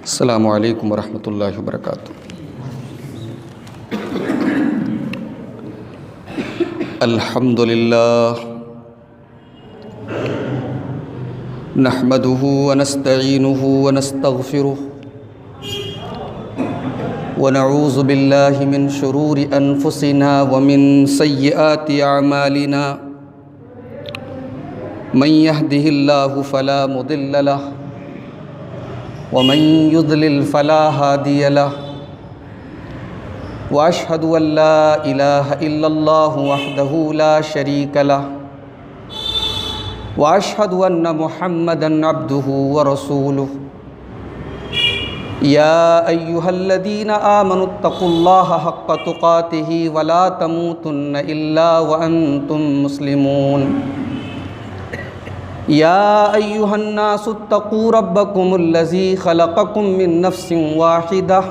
अस्सलामु अलैकुम वरहमतुल्लाहि वबरकातुहू। अल्हम्दुलिल्लाह नहमदुहु व नस्तईनुहु व नस्तगफिरुहु व नऊज़ु बिल्लाहि मिन शुरूरि अनफुसिना व मिन सय्यिआति अअमालिना। मन यहदिहिल्लाहु फला मुदिल्ल लहु व मन युद्लिल फला हादिय लहु व अशहदु अल्ला इलाहा इल्लल्लाहु वहदहु ला शरीक लहु व अशहदु अन्न मुहम्मदन अब्दुहु व रसूलुहु। या अय्युहल्लज़ीना आमनुत्तक़ुल्लाहा हक़्क़ तुक़ातिही व ला तमूतुन्न इल्ला व अंतुम मुस्लिमून। या अय्युहन्नासुत्तक़ू रब्बकुमुल्लज़ी ख़लक़कुम मिन नफ़्सिन वाहिदह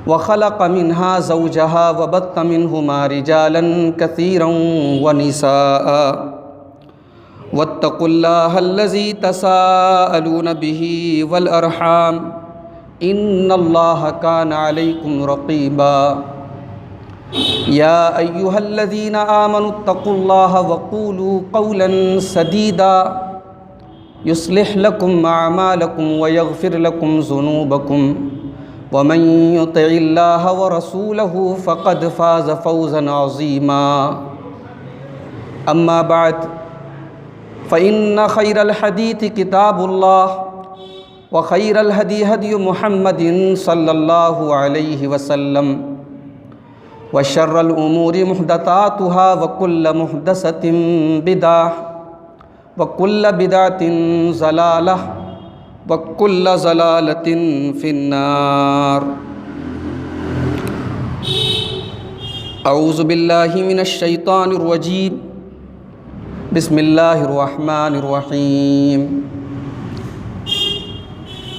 व ख़लक़ मिन्हा ज़ौजहा व बत्त मिन्हुमा रिजालन कसीरन व निसाअ वत्तक़ुल्लाहल्लज़ी तसाअलून बिही वल अरहाम इन्नल्लाहा काना अलैकुम रक़ीबा। या अय्युहल्लज़ीना आमनुत्तक़ुल्लाहा वक़ूलू क़ौलन सदीदा युस्लिह लकुम अअमालकुम व यग़फ़िर लकुम ज़ुनूबकुम व मन युतिइल्लाहा व रसूलहु फ़क़द फ़ाज़ फ़ौज़न अज़ीमा। अम्मा बअद फ़इन्न खैरल हदीथि किताबुल्लाह व खैरल हदी हदी मुहम्मदिन सल्लल्लाहु अलैहि वसल्लम व शर्रल उमूरि मुहदसातुहा व कुल्ल मुहदसतिन बिदअह व कुल्ल बिदअतिन ज़लालह व कुल्ल ज़लालतिन फिन्नार। अऊज़ु बिल्लाहि मिनश शैतानिर रजीम। बिस्मिल्लाहिर रहमानिर रहीम।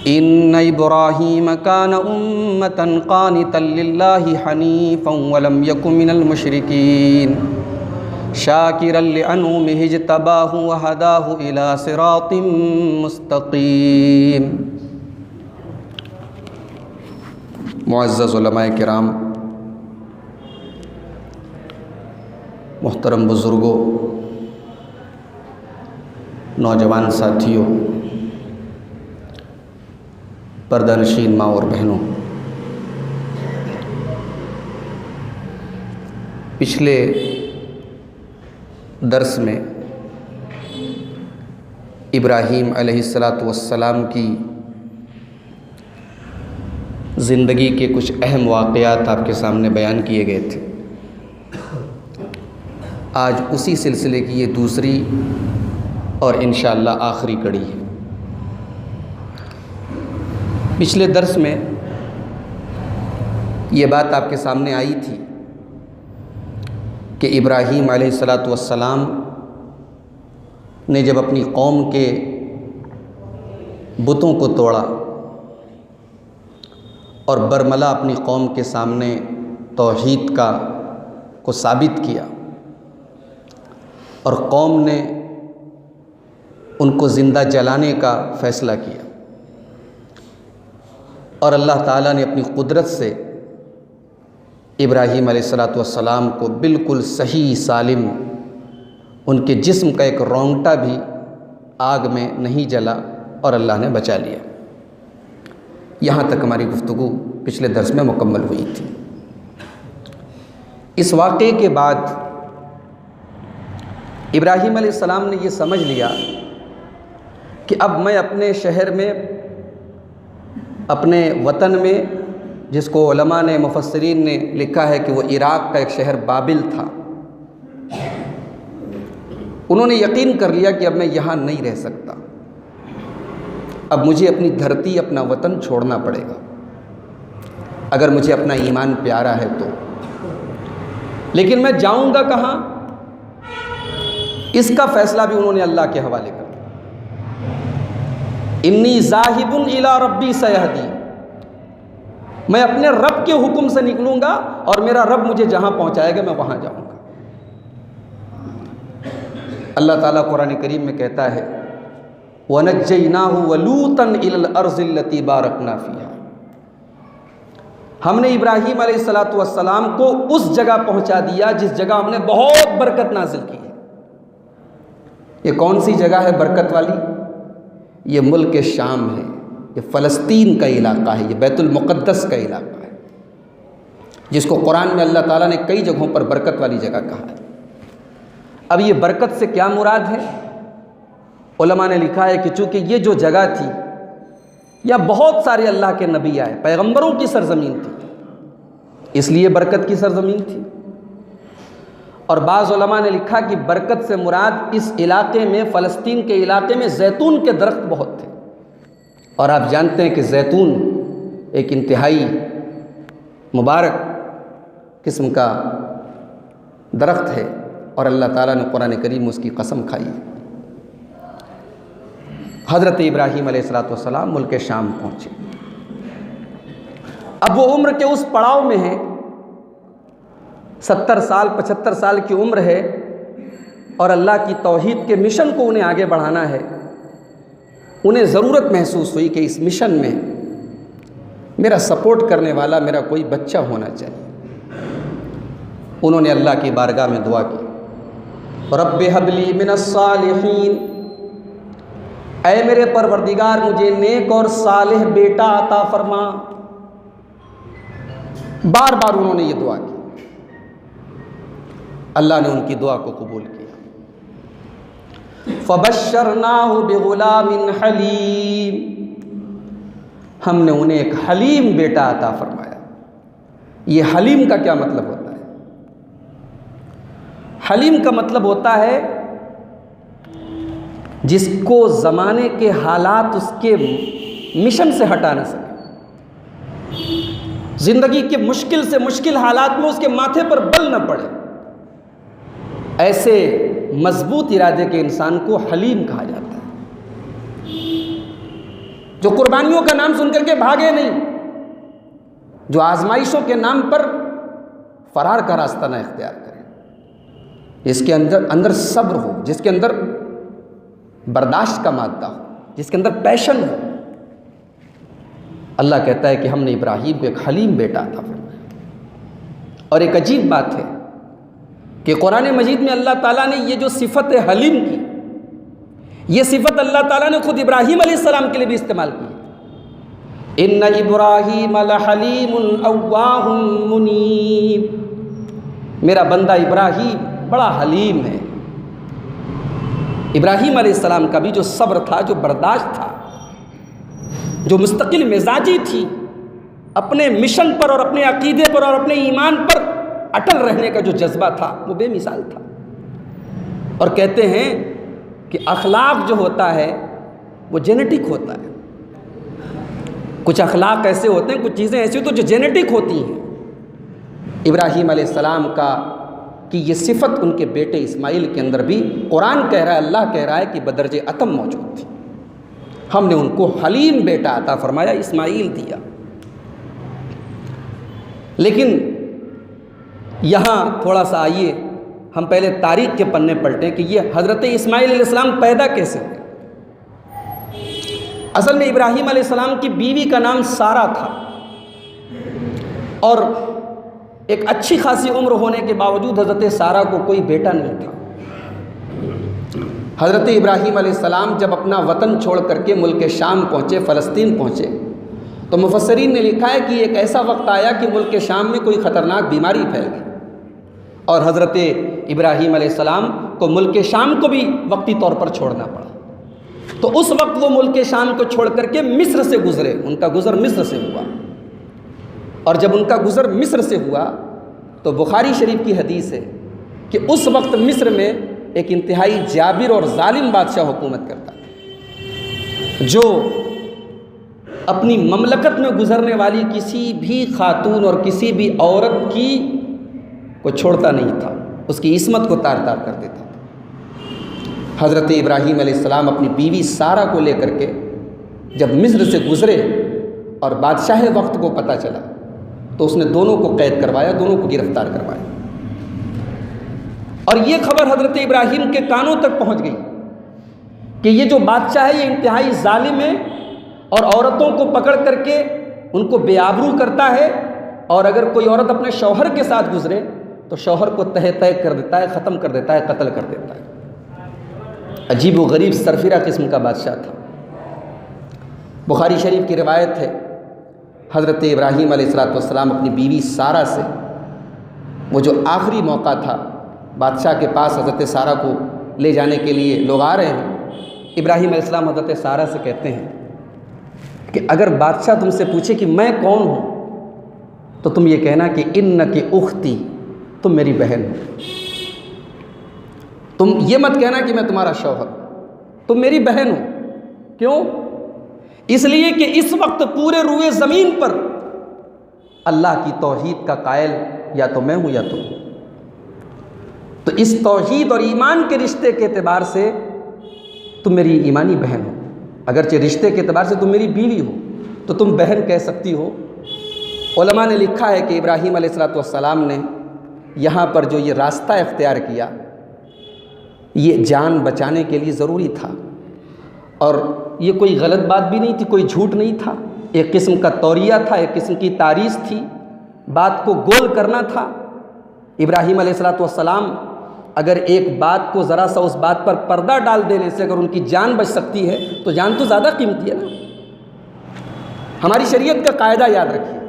इन्ना इब्राहीम कान उम्मतन क़ानितन लिल्लाहि हनीफ़न व लम यकुन मिनल मुशरिकीन शाकिरन लिअनउमिहि इज्तबाहु व हदाहु इला सिरातिम मुस्तक़ीम। मुअज़्ज़ज़ उलमाए किराम, मुहतरम बुज़ुर्गों, नौजवान साथियों, पर्दानशीन माँ और बहनों, पिछले दर्स में इब्राहीम अलैहिस्सलातु वस्सलाम की ज़िंदगी के कुछ अहम वाक़यात आपके सामने बयान किए गए थे। आज उसी सिलसिले की ये दूसरी और इंशाअल्लाह आखिरी कड़ी है। पिछले दर्स में ये बात आपके सामने आई थी कि इब्राहीम अलैहिस्सलातु वस्सलाम ने जब अपनी कौम के बुतों को तोड़ा और बरमला अपनी कौम के सामने तौहीद को साबित किया और कौम ने उनको ज़िंदा जलाने का फ़ैसला किया और अल्लाह ताला ने अपनी कुदरत से इब्राहीम अलैहिस्सलातु वस्सलाम को बिल्कुल सही सालिम, उनके जिस्म का एक रोंगटा भी आग में नहीं जला और अल्लाह ने बचा लिया। यहाँ तक हमारी गुफ्तगू पिछले दर्स में मुकम्मल हुई थी। इस वाक़े के बाद इब्राहीम अलैहिस्सलाम ने ये समझ लिया कि अब मैं अपने शहर में, अपने वतन में, जिसको उलमा ने, मुफस्सिरीन ने लिखा है कि वो इराक़ का एक शहर बाबिल था, उन्होंने यकीन कर लिया कि अब मैं यहाँ नहीं रह सकता, अब मुझे अपनी धरती, अपना वतन छोड़ना पड़ेगा अगर मुझे अपना ईमान प्यारा है तो। लेकिन मैं जाऊँगा कहाँ, इसका फ़ैसला भी उन्होंने अल्लाह के हवाले कर दिया। इन्नी ज़ाहिबुन इला रब्बी सयहदी, मैं अपने रब के हुक्म से निकलूँगा और मेरा रब मुझे जहाँ पहुँचाएगा मैं वहाँ जाऊँगा। अल्लाह ताला कुरान करीम में कहता है वनज्जयनाहु वलूतन इलल अर्ज़िल्लती बारकना फ़ीहा। हमने इब्राहीम अलैहिस्सलातु वस्सलाम को उस जगह पहुंचा दिया जिस जगह हमने बहुत बरकत नाजिल की है। ये कौन सी जगह है बरकत वाली? ये मुल्क शाम है, ये फ़लस्तीन का इलाका है, ये बैतुल मुक़द्दस का इलाका है, जिसको कुरान में अल्लाह ताला ने कई जगहों पर बरकत वाली जगह कहा है। अब ये बरकत से क्या मुराद है? उलमा ने लिखा है कि चूँकि ये जो जगह थी या बहुत सारे अल्लाह के नबी आए, पैगंबरों की सरजमीन थी, इसलिए बरकत की सरजमीन थी। और बाज़ उलमा ने लिखा कि बरकत से मुराद इस इलाके में, फ़लस्तीन के इलाके में जैतून के दरख्त बहुत थे। और आप जानते हैं कि जैतून एक इंतहाई मुबारक किस्म का दरख्त है और अल्लाह ताला ने कुरान करीम में उसकी कसम खाई। हज़रत इब्राहीम अलैहिस्सलातु वस्सलाम मुल्क शाम पहुँचे। अब वो उम्र के उस पड़ाव में हैं, 70 साल 75 साल की उम्र है और अल्लाह की तौहीद के मिशन को उन्हें आगे बढ़ाना है। उन्हें ज़रूरत महसूस हुई कि इस मिशन में मेरा सपोर्ट करने वाला मेरा कोई बच्चा होना चाहिए। उन्होंने अल्लाह की बारगाह में दुआ की, रब्बि हबली मिनस्सालिहीन, ऐ मेरे परवरदिगार मुझे नेक और सालेह बेटा अता फरमा। बार बार उन्होंने ये दुआ की। अल्लाह ने उनकी दुआ को कबूल किया। फ़बश्शरनाहु बिग़ुलामिन हलीम, हमने उन्हें एक हलीम बेटा अता फरमाया। ये हलीम का क्या मतलब होता है? हलीम का मतलब होता है जिसको ज़माने के हालात उसके मिशन से हटा न सके, ज़िंदगी के मुश्किल से मुश्किल हालात में उसके माथे पर बल न पड़े, ऐसे मजबूत इरादे के इंसान को हलीम कहा जाता है। जो कुर्बानियों का नाम सुनकर के भागे नहीं, जो आजमाइशों के नाम पर फरार का रास्ता ना इख्तियार करे, जिसके अंदर सब्र हो, जिसके अंदर बर्दाश्त का मादा हो, जिसके अंदर पैशन हो। अल्लाह कहता है कि हमने इब्राहीम को एक हलीम बेटा अता फरमाया। और एक अजीब बात है कि कुरान मजीद में अल्लाह ताला ने ये जो सिफ़त है हलीम की, ये सिफ़त अल्लाह ताला ने खुद इब्राहीम अलैहिस्सलाम के लिए भी इस्तेमाल की है। इन्ना इब्राहीम लहलीमुन अव्वाहुम मुनीब, मेरा बंदा इब्राहीम बड़ा हलीम है। इब्राहीम अलैहिस्सलाम का भी जो सब्र था, जो बर्दाश्त था, जो मुस्तकिल मिजाजी थी, अपने मिशन पर और अपने अकीदे पर और अपने ईमान पर अटल रहने का जो जज्बा था, वो बेमिसाल था। और कहते हैं कि अखलाक जो होता है वो जेनेटिक होता है। कुछ अखलाक ऐसे होते हैं, कुछ चीज़ें ऐसी होती हैं जो जेनेटिक होती हैं। इब्राहीम अलैहिस्सलाम का कि ये सिफ़त उनके बेटे इस्माइल के अंदर भी कुरान कह रहा है, अल्लाह कह रहा है कि बदरजे अतम मौजूद थी। हमने उनको हलीम बेटा अता फरमाया, इस्माइल दिया। लेकिन यहाँ थोड़ा सा आइए हम पहले तारीख़ के पन्ने पलटें कि ये हज़रत इस्माइल अलैहिस्सलाम पैदा कैसे हुए। असल में इब्राहीम अलैहिस्सलाम की बीवी का नाम सारा था और एक अच्छी खासी उम्र होने के बावजूद हज़रत सारा को कोई बेटा नहीं था। हज़रत इब्राहीम अलैहिस्सलाम जब अपना वतन छोड़ करके मुल्क शाम पहुँचे, फ़लस्तीन पहुँचे, तो मुफस्सिरीन ने लिखा है कि एक ऐसा वक्त आया कि मुल्क शाम में कोई ख़तरनाक बीमारी फैल गई और हज़रत इब्राहीम अलैहिस्सलाम को मुल्क शाम को भी वक्ती तौर पर छोड़ना पड़ा। तो उस वक्त वो मुल्क शाम को छोड़ करके मिस्र से गुज़रे, उनका गुज़र मिस्र से हुआ। और जब उनका गुज़र मिस्र से हुआ तो बुखारी शरीफ की हदीस है कि उस वक्त मिस्र में एक इंतहाई जाबिर और जालिम बादशाह हुकूमत करता था, जो अपनी ममलकत में गुज़रने वाली किसी भी खातून और किसी भी औरत की को छोड़ता नहीं था, उसकी इस्मत को तार तार कर देता था। हज़रत इब्राहीम अलैहिस्सलाम अपनी बीवी सारा को लेकर के जब मिस्र से गुज़रे और बादशाह वक्त को पता चला तो उसने दोनों को कैद करवाया, दोनों को गिरफ्तार करवाया। और ये खबर हज़रत इब्राहीम के कानों तक पहुंच गई कि ये जो बादशाह है ये इंतहाई जालिम है और औरतों को पकड़ करके उनको बेआबरू करता है, और अगर कोई औरत अपने शौहर के साथ गुजरे तो शौहर को तह तय कर देता है, ख़त्म कर देता है, कत्ल कर देता है। अजीब व गरीब सरफिरा किस्म का बादशाह था। बुखारी शरीफ की रिवायत है, हज़रत इब्राहीम अलैहिस्सलाम अपनी बीवी सारा से, वो जो आखिरी मौका था बादशाह के पास हज़रत सारा को ले जाने के लिए लोग आ रहे हैं, इब्राहीम अलैहिस्सलाम हज़रत सारा से कहते हैं कि अगर बादशाह तुमसे पूछे कि मैं कौन हूँ तो तुम ये कहना कि इन्नकी उख्ती, तुम मेरी बहन हो। तुम ये मत कहना कि मैं तुम्हारा शौहर, तुम मेरी बहन हो। क्यों? इसलिए कि इस वक्त पूरे रुए ज़मीन पर अल्लाह की तौहीद का कायल या तो मैं हूँ या तुम। तो इस तौहीद और ईमान के रिश्ते के एतबार से तुम मेरी ईमानी बहन हो। अगरचे रिश्ते के एतबार से तुम मेरी बीवी हो तो तुम बहन कह सकती हो। उलमा ने लिखा है कि इब्राहीम अलैहिस्सलाम ने यहाँ पर जो ये रास्ता इख्तियार किया ये जान बचाने के लिए ज़रूरी था, और ये कोई गलत बात भी नहीं थी, कोई झूठ नहीं था, एक किस्म का तौरिया था, एक किस्म की तारीस थी, बात को गोल करना था। इब्राहीम अलैहिस्सलाम अगर एक बात को ज़रा सा उस बात पर पर्दा डाल देने से अगर उनकी जान बच सकती है तो जान तो ज़्यादा कीमती है ना। हमारी शरीयत का कायदा याद रखिए,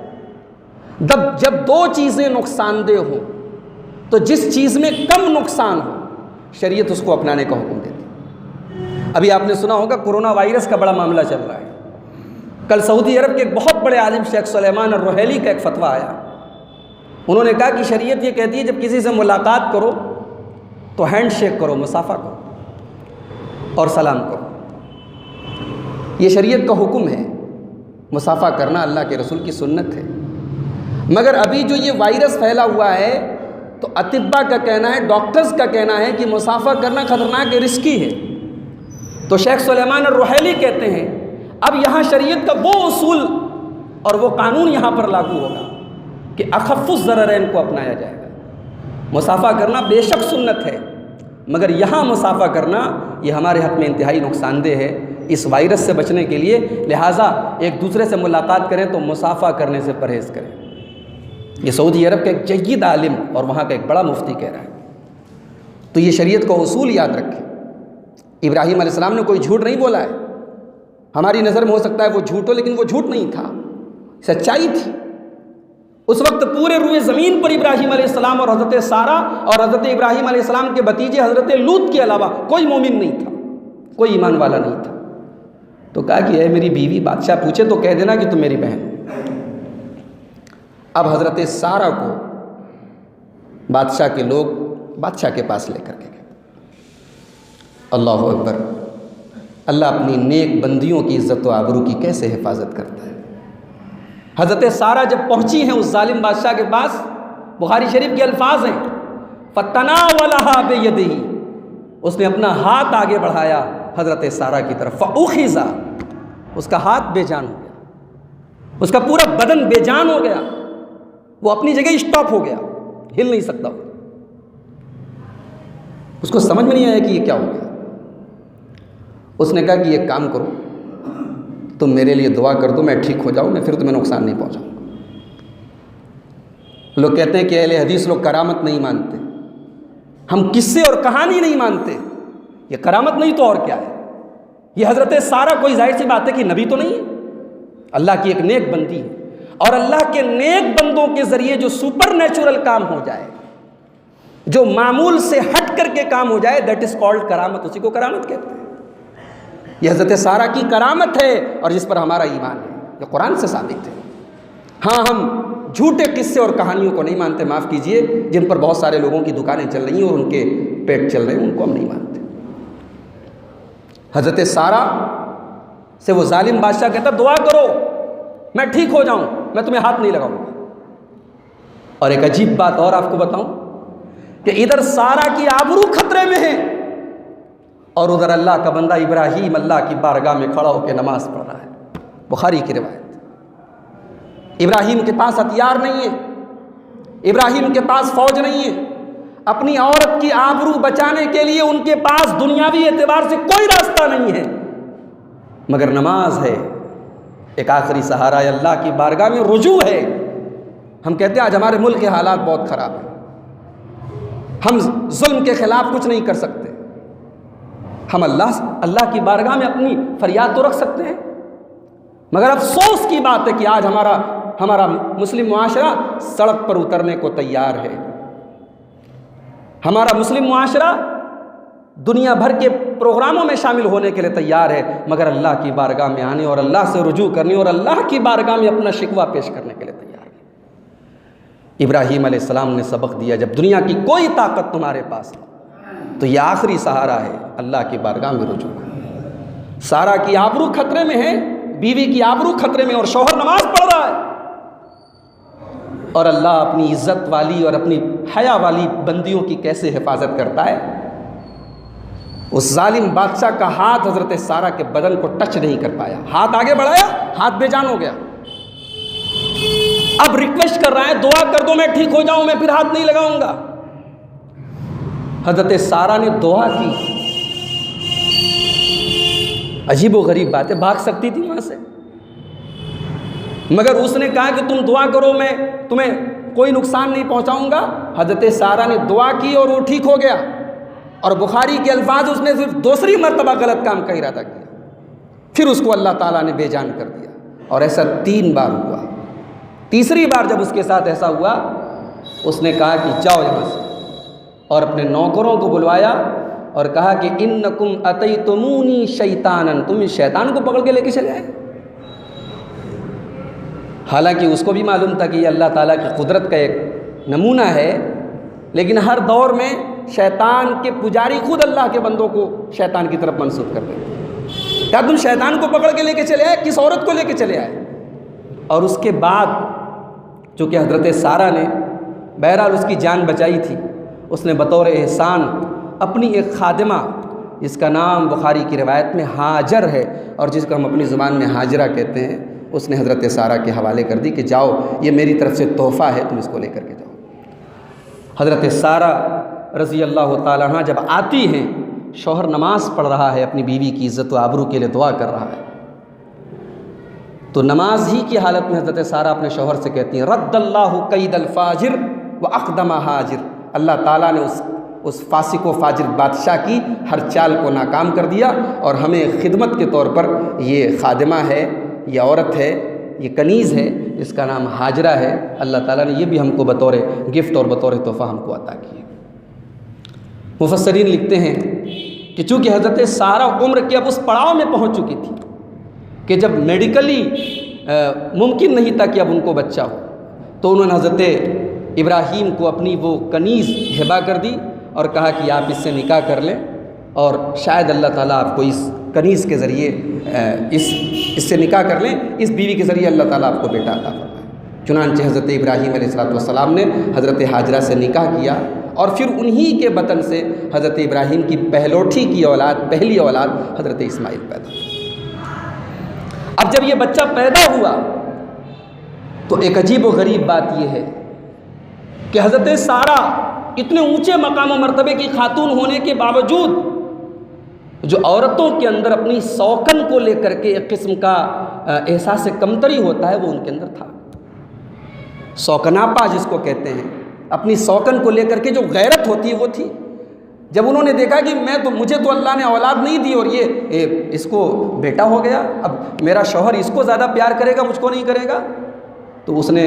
जब दो चीज़ें नुकसानदेह हों तो जिस चीज़ में कम नुकसान हो शरीयत उसको अपनाने का हुक्म देती। अभी आपने सुना होगा कोरोना वायरस का बड़ा मामला चल रहा है। कल सऊदी अरब के एक बहुत बड़े आलिम शेख सुलेमान अर्रुहैली का एक फतवा आया। उन्होंने कहा कि शरीयत ये कहती है जब किसी से मुलाकात करो तो हैंड शेक करो, मुसाफा करो और सलाम करो। ये शरीयत का हुक्म है, मुसाफा करना अल्लाह के रसूल की सुन्नत है। मगर अभी जो ये वायरस फैला हुआ है तो अतिब्बा का कहना है, डॉक्टर्स का कहना है कि मुसाफा करना ख़तरनाक है, रिस्की है। तो शेख सुलेमान अर्रुहैली कहते हैं अब यहाँ शरीयत का वो उसूल और वो कानून यहाँ पर लागू होगा कि अखफ़ुज़ ज़ररैन को अपनाया जाएगा। मुसाफा करना बेशक सुन्नत है, मगर यहाँ मुसाफा करना ये हमारे हक़ में इंतहाई नुकसानदेह है इस वायरस से बचने के लिए। लिहाजा एक दूसरे से मुलाकात करें तो मुसाफा करने से परहेज़ करें। ये सऊदी अरब का एक जय्यद आलिम और वहाँ का एक बड़ा मुफ्ती कह रहा है। तो ये शरीयत का उसूल याद रखें। इब्राहीम अलैहिस्सलाम ने कोई झूठ नहीं बोला है। हमारी नज़र में हो सकता है वो झूठ हो, लेकिन वो झूठ नहीं था, सच्चाई थी। उस वक्त पूरे रुए ज़मीन पर इब्राहीम अलैहिस्सलाम और हज़रत सारा और हज़रत इब्राहीम अलैहिस्सलाम के भतीजे हज़रत लूत के अलावा कोई मोमिन नहीं था, कोई ईमान वाला नहीं था। तो कहा कि ऐ मेरी बीवी, बादशाह पूछे तो कह देना कि तुम मेरी बहन हो। अब हज़रत सारा को बादशाह के लोग बादशाह के पास लेकर के गए। अल्लाह अकबर। अल्लाह अपनी नेक बंदियों की इज़्ज़त व आबरू की कैसे हिफाजत करता है। हज़रत सारा जब पहुँची हैं उस जालिम बादशाह के पास, बुखारी शरीफ के अल्फाज हैं फ़तनावलहा बियदिही, उसने अपना हाथ आगे बढ़ाया हज़रत सारा की तरफ। फ़उख़िज़ा, उसका हाथ बेजान हो गया, उसका पूरा बदन बेजान हो गया, वो अपनी जगह स्टॉप हो गया, हिल नहीं सकता। उसको समझ में नहीं आया कि ये क्या हो गया। उसने कहा कि ये काम करो, तुम मेरे लिए दुआ कर दो, मैं ठीक हो जाऊँ, मैं फिर तुम्हें नुकसान नहीं पहुँचाऊँगा। लोग कहते हैं कि अहले हदीस लोग करामत नहीं मानते, हम किस्से और कहानी नहीं मानते। ये करामत नहीं तो और क्या है। ये हज़रत सारा कोई जाहिर सी बात है कि नबी तो नहीं है, अल्लाह की एक नेक बंदी है, और अल्लाह के नेक बंदों के ज़रिए जो सुपर नेचुरल काम हो जाए, जो मामूल से हट करके काम हो जाए, दैट इज़ कॉल्ड करामत, उसी को करामत कहते हैं। यह हज़रत सारा की करामत है और जिस पर हमारा ईमान है, जो कुरान से साबित है। हाँ, हम झूठे किस्से और कहानियों को नहीं मानते, माफ़ कीजिए, जिन पर बहुत सारे लोगों की दुकानें चल रही हैं और उनके पेट चल रहे हैं, उनको हम नहीं मानते। हज़रत सारा से वो जालिम बादशाह कहता दुआ करो मैं ठीक हो जाऊं, मैं तुम्हें हाथ नहीं लगाऊंगा। और एक अजीब बात और आपको बताऊं कि इधर सारा की आबरू खतरे में है और उधर अल्लाह का बंदा इब्राहीम अल्लाह की बारगाह में खड़ा होकर नमाज पढ़ रहा है। बुखारी की रिवायत। इब्राहीम के पास हथियार नहीं है, इब्राहीम के पास फौज नहीं है, अपनी औरत की आबरू बचाने के लिए उनके पास दुनियावी एतबार से कोई रास्ता नहीं है मगर नमाज है, एक आखिरी सहारा है, अल्लाह की बारगाह में रुजू है। हम कहते हैं आज हमारे मुल्क के हालात बहुत ख़राब हैं, हम जुल्म के ख़िलाफ़ कुछ नहीं कर सकते, हम अल्लाह की बारगाह में अपनी फरियाद तो रख सकते हैं, मगर अफसोस की बात है कि आज हमारा मुस्लिम मुआशरा सड़क पर उतरने को तैयार है। हमारा मुस्लिम मुआशरा दुनिया भर के प्रोग्रामों में शामिल होने के लिए तैयार है, मगर अल्लाह की बारगाह में आने और अल्लाह से रुजू करने और अल्लाह की बारगाह में अपना शिकवा पेश करने के लिए तैयार है। इब्राहीम अलैहिस्सलाम ने सबक दिया, जब दुनिया की कोई ताकत तुम्हारे पास तो यह आखिरी सहारा है, अल्लाह की बारगाह में रुजू करो। सारा की आबरू खतरे में है, बीवी की आबरू खतरे में, और शौहर नमाज पढ़ रहा है, और अल्लाह अपनी इज्जत वाली और अपनी हया वाली बंदियों की कैसे हिफाजत करता है। उस जालिम बादशाह का हाथ हजरत सारा के बदन को टच नहीं कर पाया, हाथ आगे बढ़ाया, हाथ बेजान हो गया। अब रिक्वेस्ट कर रहा है, दुआ कर दो मैं ठीक हो जाऊं, मैं फिर हाथ नहीं लगाऊंगा। हजरत सारा ने दुआ की। अजीब व गरीब बात है, भाग सकती थी वहां से, मगर उसने कहा कि तुम दुआ करो, मैं तुम्हें कोई नुकसान नहीं पहुंचाऊंगा। हजरत सारा ने दुआ की और वो ठीक हो गया। और बुखारी के अल्फाज, उसने सिर्फ दूसरी मर्तबा गलत काम का इरादा किया, फिर उसको अल्लाह ताला ने बेजान कर दिया। और ऐसा 3 बार हुआ। तीसरी बार जब उसके साथ ऐसा हुआ, उसने कहा कि जाओ यहाँ से, और अपने नौकरों को बुलवाया और कहा कि इन्नकुम अतैतुमूनी शैतानन, तुम इस शैतान को पकड़ के लेके चले आए। हालांकि उसको भी मालूम था कि ये अल्लाह ताला की कुदरत का एक नमूना है, लेकिन हर दौर में शैतान के पुजारी खुद अल्लाह के बंदों को शैतान की तरफ मंसूब कर देते। क्या तुम शैतान को पकड़ के लेके चले आए, किस औरत को लेके चले आए? और उसके बाद चूँकि हजरत सारा ने बहरहाल उसकी जान बचाई थी, उसने बतौर एहसान अपनी एक खादिमा, जिसका नाम बुखारी की रिवायत में हाजर है और जिसको हम अपनी ज़ुबान में हाजरा कहते हैं, उसने हज़रत सारा के हवाले कर दी कि जाओ, ये मेरी तरफ से तोहफ़ा है, तुम इसको लेकर के जाओ। हज़रत सारा रज़ी अल्लाह ताला अन्हा जब आती हैं, शौहर नमाज पढ़ रहा है, अपनी बीवी की इज़्ज़त व आबरू के लिए दुआ कर रहा है, तो नमाज ही की हालत में हज़रत सारा अपने शौहर से कहती हैं, रद्दल्लाहु कैदल फाजिर व अक़दमा हाजिर, अल्लाह ताला ने उस फासिक व फाजिर बादशाह की हर चाल को नाकाम कर दिया, और हमें खिदमत के तौर पर ये खादिमा है, ये औरत है, ये कनीज़ है, इसका नाम हाजरा है। अल्लाह ताला ने ये भी हमको बतौर गिफ्ट और बतौर तोहफ़ा हमको अता किया। मुफस्सरीन लिखते हैं कि चूँकि हज़रत सारा उम्र के अब उस पड़ाव में पहुँच चुकी थी कि जब मेडिकली मुमकिन नहीं था कि अब उनको बच्चा हो, तो उन्होंने हज़रत इब्राहीम को अपनी वो कनीज़ हिबा कर दी और कहा कि आप इससे निकाह कर लें, और शायद अल्लाह ताला आपको इस कनीज़ के ज़रिए इससे निकाह कर लें, इस बीवी के ज़रिए अल्लाह ताला आपको बेटा अता फरमाए। चुनांचे हज़रत इब्राहीम अलैहिस्सलाम ने हज़रत हाजरा से निकाह किया, और फिर उन्हीं के बतन से हज़रत इब्राहीम की पहलोठी की औलाद, पहली औलाद हज़रत इस्माइल पैदा हुई। अब जब ये बच्चा पैदा हुआ तो एक अजीब व गरीब बात यह है कि हज़रत सारा इतने ऊंचे मकाम और मर्तबे की खातून होने के बावजूद जो औरतों के अंदर अपनी शौकन को लेकर के एक किस्म का एहसास से कमतरी होता है, वो उनके अंदर था। शौकनापा जिसको कहते हैं, अपनी शौकन को लेकर के जो गैरत होती है वो थी। जब उन्होंने देखा कि मुझे तो अल्लाह ने औलाद नहीं दी और ये इसको बेटा हो गया, अब मेरा शौहर इसको ज़्यादा प्यार करेगा, मुझको नहीं करेगा, तो उसने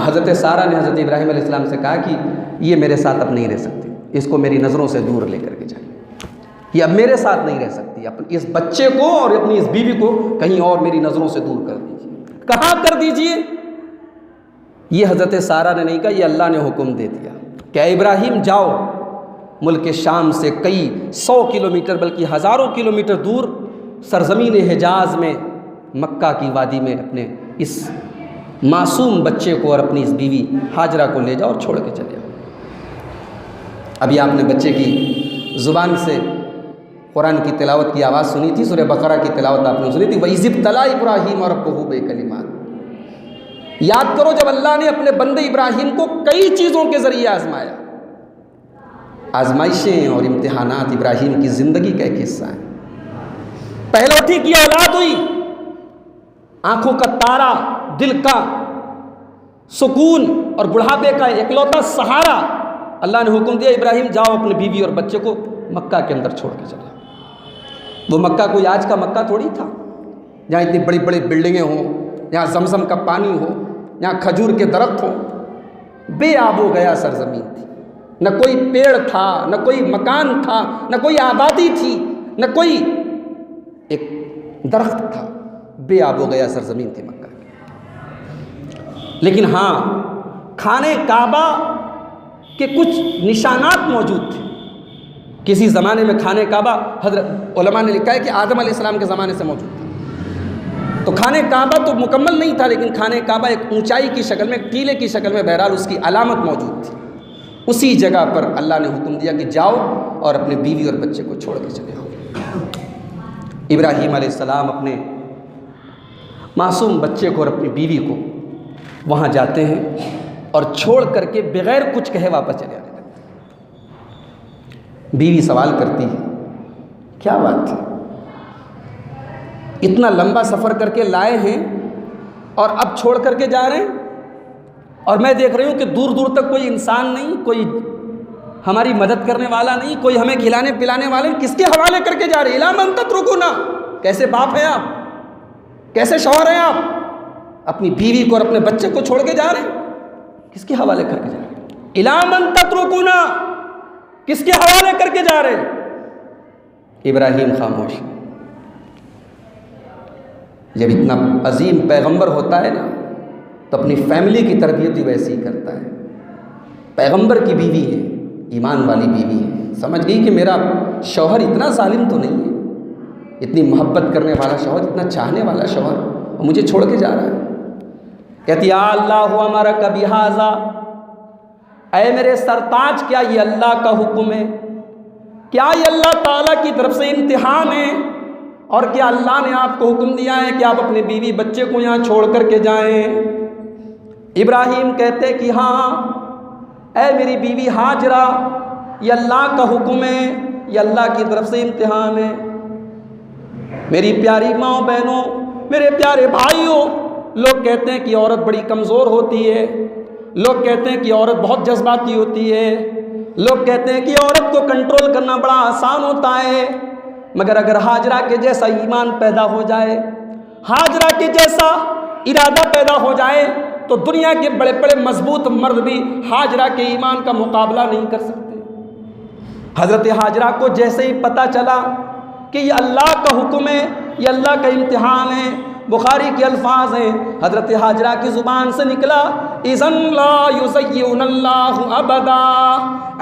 हज़रत सारा ने हज़रत इब्राहीम अलैहिस्सलाम से कहा कि ये मेरे साथ अब नहीं रह सकती, इसको मेरी नज़रों से दूर लेकर के जाइए, ये अब मेरे साथ नहीं रह सकती, इस बच्चे को और अपनी इस बीवी को कहीं और मेरी नज़रों से दूर कर दीजिए। कहाँ कर दीजिए? ये हज़रत सारा ने नहीं कहा, ये अल्लाह ने हुक्म दे दिया कि इब्राहीम जाओ, मुल्क शाम से कई 100 किलोमीटर बल्कि हज़ारों किलोमीटर दूर सरज़मीन हिजाज़ में मक्का की वादी में अपने इस मासूम बच्चे को और अपनी इस बीवी हाजरा को ले जाओ और छोड़ के चले आओ। अभी आपने बच्चे की ज़ुबान से कुरान की तिलावत की आवाज़ सुनी थी, सूरह बकरा की तिलावत आपने सुनी थी, वइज़िब्तला इब्राहीम रब्बुहु बिकलिमात। याद करो जब अल्लाह ने अपने बंदे इब्राहीम को कई चीज़ों के ज़रिए आजमाया, आजमाइशें और इम्तिहानात इब्राहीम की ज़िंदगी का एक हिस्सा है। पहलौठी की औलाद हुई, आंखों का तारा, दिल का सुकून और बुढ़ापे का इकलौता सहारा। अल्लाह ने हुक्म दिया, इब्राहीम जाओ अपनी बीवी और बच्चे को मक्का के अंदर छोड़ के चले। वो मक्का कोई आज का मक्का थोड़ी था, जहाँ इतनी बड़ी बड़ी बिल्डिंगें हों, जहाँ जमजम का पानी हो, जहाँ खजूर के दरख्त हों। बेआबो गया सरजमीन थी, न कोई पेड़ था, न कोई मकान था, न कोई आबादी थी, न कोई एक दरख्त था। बेआबो गया सरजमीन थी मक्का की। लेकिन हाँ, खाने काबा के कुछ निशानात मौजूद थे। किसी ज़माने में खाने काबा, हज़रत उलमा ने लिखा है कि आदम अलैहिस्सलाम के ज़माने से मौजूद था। तो खाने काबा तो मुकम्मल नहीं था, लेकिन खाने काबा एक ऊंचाई की शक्ल में, एक टीले की शक्ल में, बहरहाल उसकी अलामत मौजूद थी। उसी जगह पर अल्लाह ने हुक्म दिया कि जाओ और अपने बीवी और बच्चे को छोड़ के चले आओ। इब्राहीम अलैहिस्सलाम अपने मासूम बच्चे को और अपनी बीवी को वहाँ जाते हैं और छोड़ करके बग़ैर कुछ कहे वापस चले आने लगते। बीवी सवाल करती है, क्या बात है, इतना लंबा सफ़र करके लाए हैं और अब छोड़ करके जा रहे हैं, और मैं देख रही हूँ कि दूर दूर तक कोई इंसान नहीं, कोई हमारी मदद करने वाला नहीं, कोई हमें खिलाने पिलाने वाले नहीं, किसके हवाले करके जा रहे हैं? इला मन तत्रुकुना। कैसे बाप हैं आप, कैसे शौहर हैं आप? अपनी बीवी को और अपने बच्चे को छोड़ के जा रहे हैं, किसके हवाले करके जा रहे हैं? इला मन तत्रुकुना, किसके हवाले करके जा रहे हैं? इब्राहीम खामोश। जब इतना अजीम पैगंबर होता है ना, तो अपनी फैमिली की तरबियत भी वैसे ही करता है। पैगंबर की बीवी है, ईमान वाली बीवी है, समझ गई कि मेरा शौहर इतना जालिम तो नहीं है, इतनी मोहब्बत करने वाला शौहर, इतना चाहने वाला शौहर, और मुझे छोड़ के जा रहा है। कहती या अल्लाह हमारा कभी हाजा, ऐ मेरे सरताज, क्या ये अल्लाह का हुक्म है? क्या ये अल्लाह ताला की तरफ से इम्तिहान है? और क्या अल्लाह ने आपको हुक्म दिया है कि आप अपने बीवी बच्चे को यहाँ छोड़ करके जाएं? इब्राहीम कहते कि हाँ, ऐ मेरी बीवी हाजरा, ये अल्लाह का हुक्म है, ये अल्लाह की तरफ से इम्तिहान है। मेरी प्यारी माँ बहनों, मेरे प्यारे भाइयों, लोग कहते हैं कि औरत बड़ी कमज़ोर होती है, लोग कहते हैं कि औरत बहुत जज्बाती होती है, लोग कहते हैं कि औरत को कंट्रोल करना बड़ा आसान होता है। मगर अगर हाजरा के जैसा ईमान पैदा हो जाए, हाजरा के जैसा इरादा पैदा हो जाए, तो दुनिया के बड़े बड़े मजबूत मर्द भी हाजरा के ईमान का मुकाबला नहीं कर सकते। हज़रत हाजरा को जैसे ही पता चला कि ये अल्लाह का हुक्म है, ये अल्लाह का इम्तिहान है, बुखारी के अल्फाज हैं, हज़रत हाजरा की ज़ुबान से निकला, इज़न ला युज़य्यिनुल्लाहु अबदा,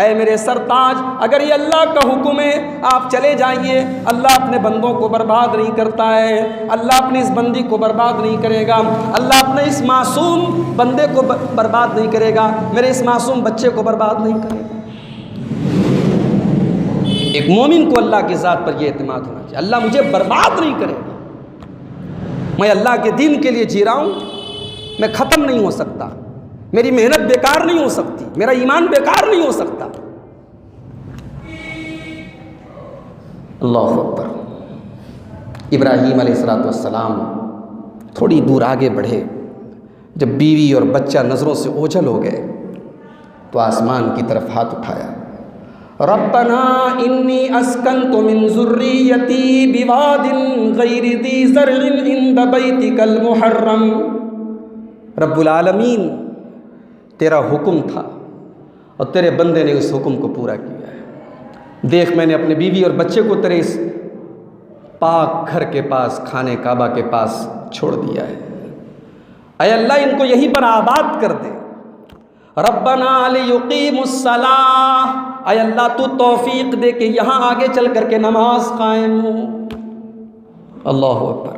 ऐ मेरे सरताज, अगर ये अल्लाह का हुक्म है आप चले जाइए, अल्लाह अपने बंदों को बर्बाद नहीं करता है, अल्लाह अपनी इस बंदी को बर्बाद नहीं करेगा, अल्लाह अपने इस मासूम बंदे को बर्बाद नहीं करेगा, मेरे इस मासूम बच्चे को बर्बाद नहीं करेगा। एक मोमिन को अल्लाह की ज़ात पर यह एतमाद होना चाहिए, अल्लाह मुझे बर्बाद नहीं करेगा, मैं अल्लाह के दीन के लिए जी रहा हूँ, मैं ख़त्म नहीं हो सकता, मेरी मेहनत बेकार नहीं हो सकती, मेरा ईमान बेकार नहीं हो सकता। अल्लाहु अकबर। इब्राहीम अलैहिस्सलाम थोड़ी दूर आगे बढ़े, जब बीवी और बच्चा नज़रों से ओझल हो गए, तो आसमान की तरफ हाथ उठाया, रब्बना इन्नी अस्कन्तु मिन ज़ुर्रियती बिवादिन गैरि ज़ी ज़र्इन इंद बैतिकल मुहर्रम। रब्बुल आलमीन, तेरा हुक्म था और तेरे बंदे ने उस हुक्म को पूरा किया है। देख, मैंने अपने बीवी और बच्चे को तेरे इस पाक घर के पास, खाने काबा के पास छोड़ दिया है। ऐ अल्लाह, इनको यहीं पर आबाद कर दे। रब्बना लियुकीमुस्सलाह, ऐ अल्लाह तू तौफीक दे कि यहाँ आगे चल करके नमाज कायम हो। अल्लाहु अकबर।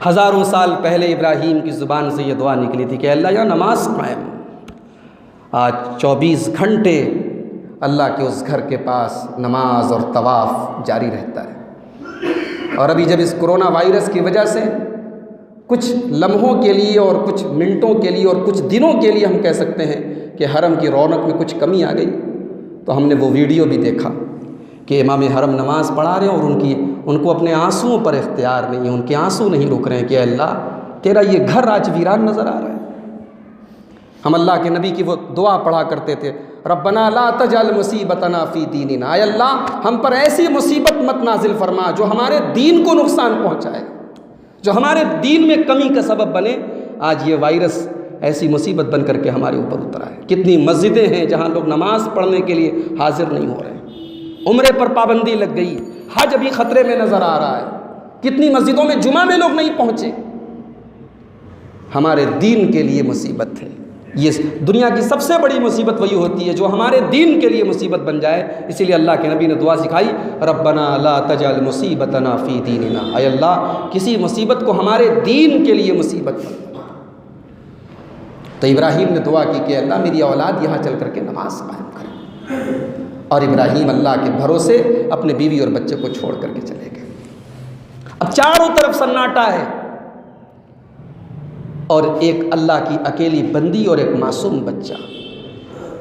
हज़ारों साल पहले इब्राहीम की ज़ुबान से ये दुआ निकली थी कि अल्लाह यहाँ नमाज कायम हो। आज 24 घंटे अल्लाह के उस घर के पास नमाज और तवाफ़ जारी रहता है। और अभी जब इस कोरोना वायरस की वजह से कुछ लम्हों के लिए और कुछ मिनटों के लिए और कुछ दिनों के लिए हम कह सकते हैं कि हरम की रौनक में कुछ कमी आ गई, तो हमने वो वीडियो भी देखा कि इमाम हरम नमाज़ पढ़ा रहे हैं और उनको अपने आंसुओं पर इख्तियार नहीं है, उनके आंसू नहीं रुक रहे हैं कि अल्लाह तेरा ये घर आज वीरान नज़र आ रहा है। हम अल्लाह के नबी की वो दुआ पढ़ा करते थे, रब्बना ला तजअल मुसीबतना फ़ी दीनिना, आय अल्लाह हम पर ऐसी मुसीबत मत नाजिल फरमा जो हमारे दीन को नुकसान पहुँचाए, जो हमारे दीन में कमी का सबब बने। आज ये वायरस ऐसी मुसीबत बन करके हमारे ऊपर उतरा है। कितनी मस्जिदें हैं जहाँ लोग नमाज़ पढ़ने के लिए हाजिर नहीं हो रहे हैं, उम्रे पर पाबंदी लग गई, हज अभी ख़तरे में नज़र आ रहा है, कितनी मस्जिदों में जुमा में लोग नहीं पहुँचे। हमारे दीन के लिए मुसीबत है। ये दुनिया की सबसे बड़ी मुसीबत वही होती है जो हमारे दीन के लिए मुसीबत बन जाए। इसीलिए अल्लाह के नबी ने दुआ सिखाई, रब्बना ला तजअल मुसीबतना फ़ी दीनिना, ऐ अल्लाह किसी मुसीबत को हमारे दीन के लिए मुसीबत मत बना। तो इब्राहीम ने दुआ की कि अल्लाह मेरी औलाद यहाँ चल करके नमाज कायम करे, और इब्राहीम अल्लाह के भरोसे अपने बीवी और बच्चे को छोड़ करके चले गए। अब चारों तरफ सन्नाटा है और एक अल्लाह की अकेली बंदी और एक मासूम बच्चा,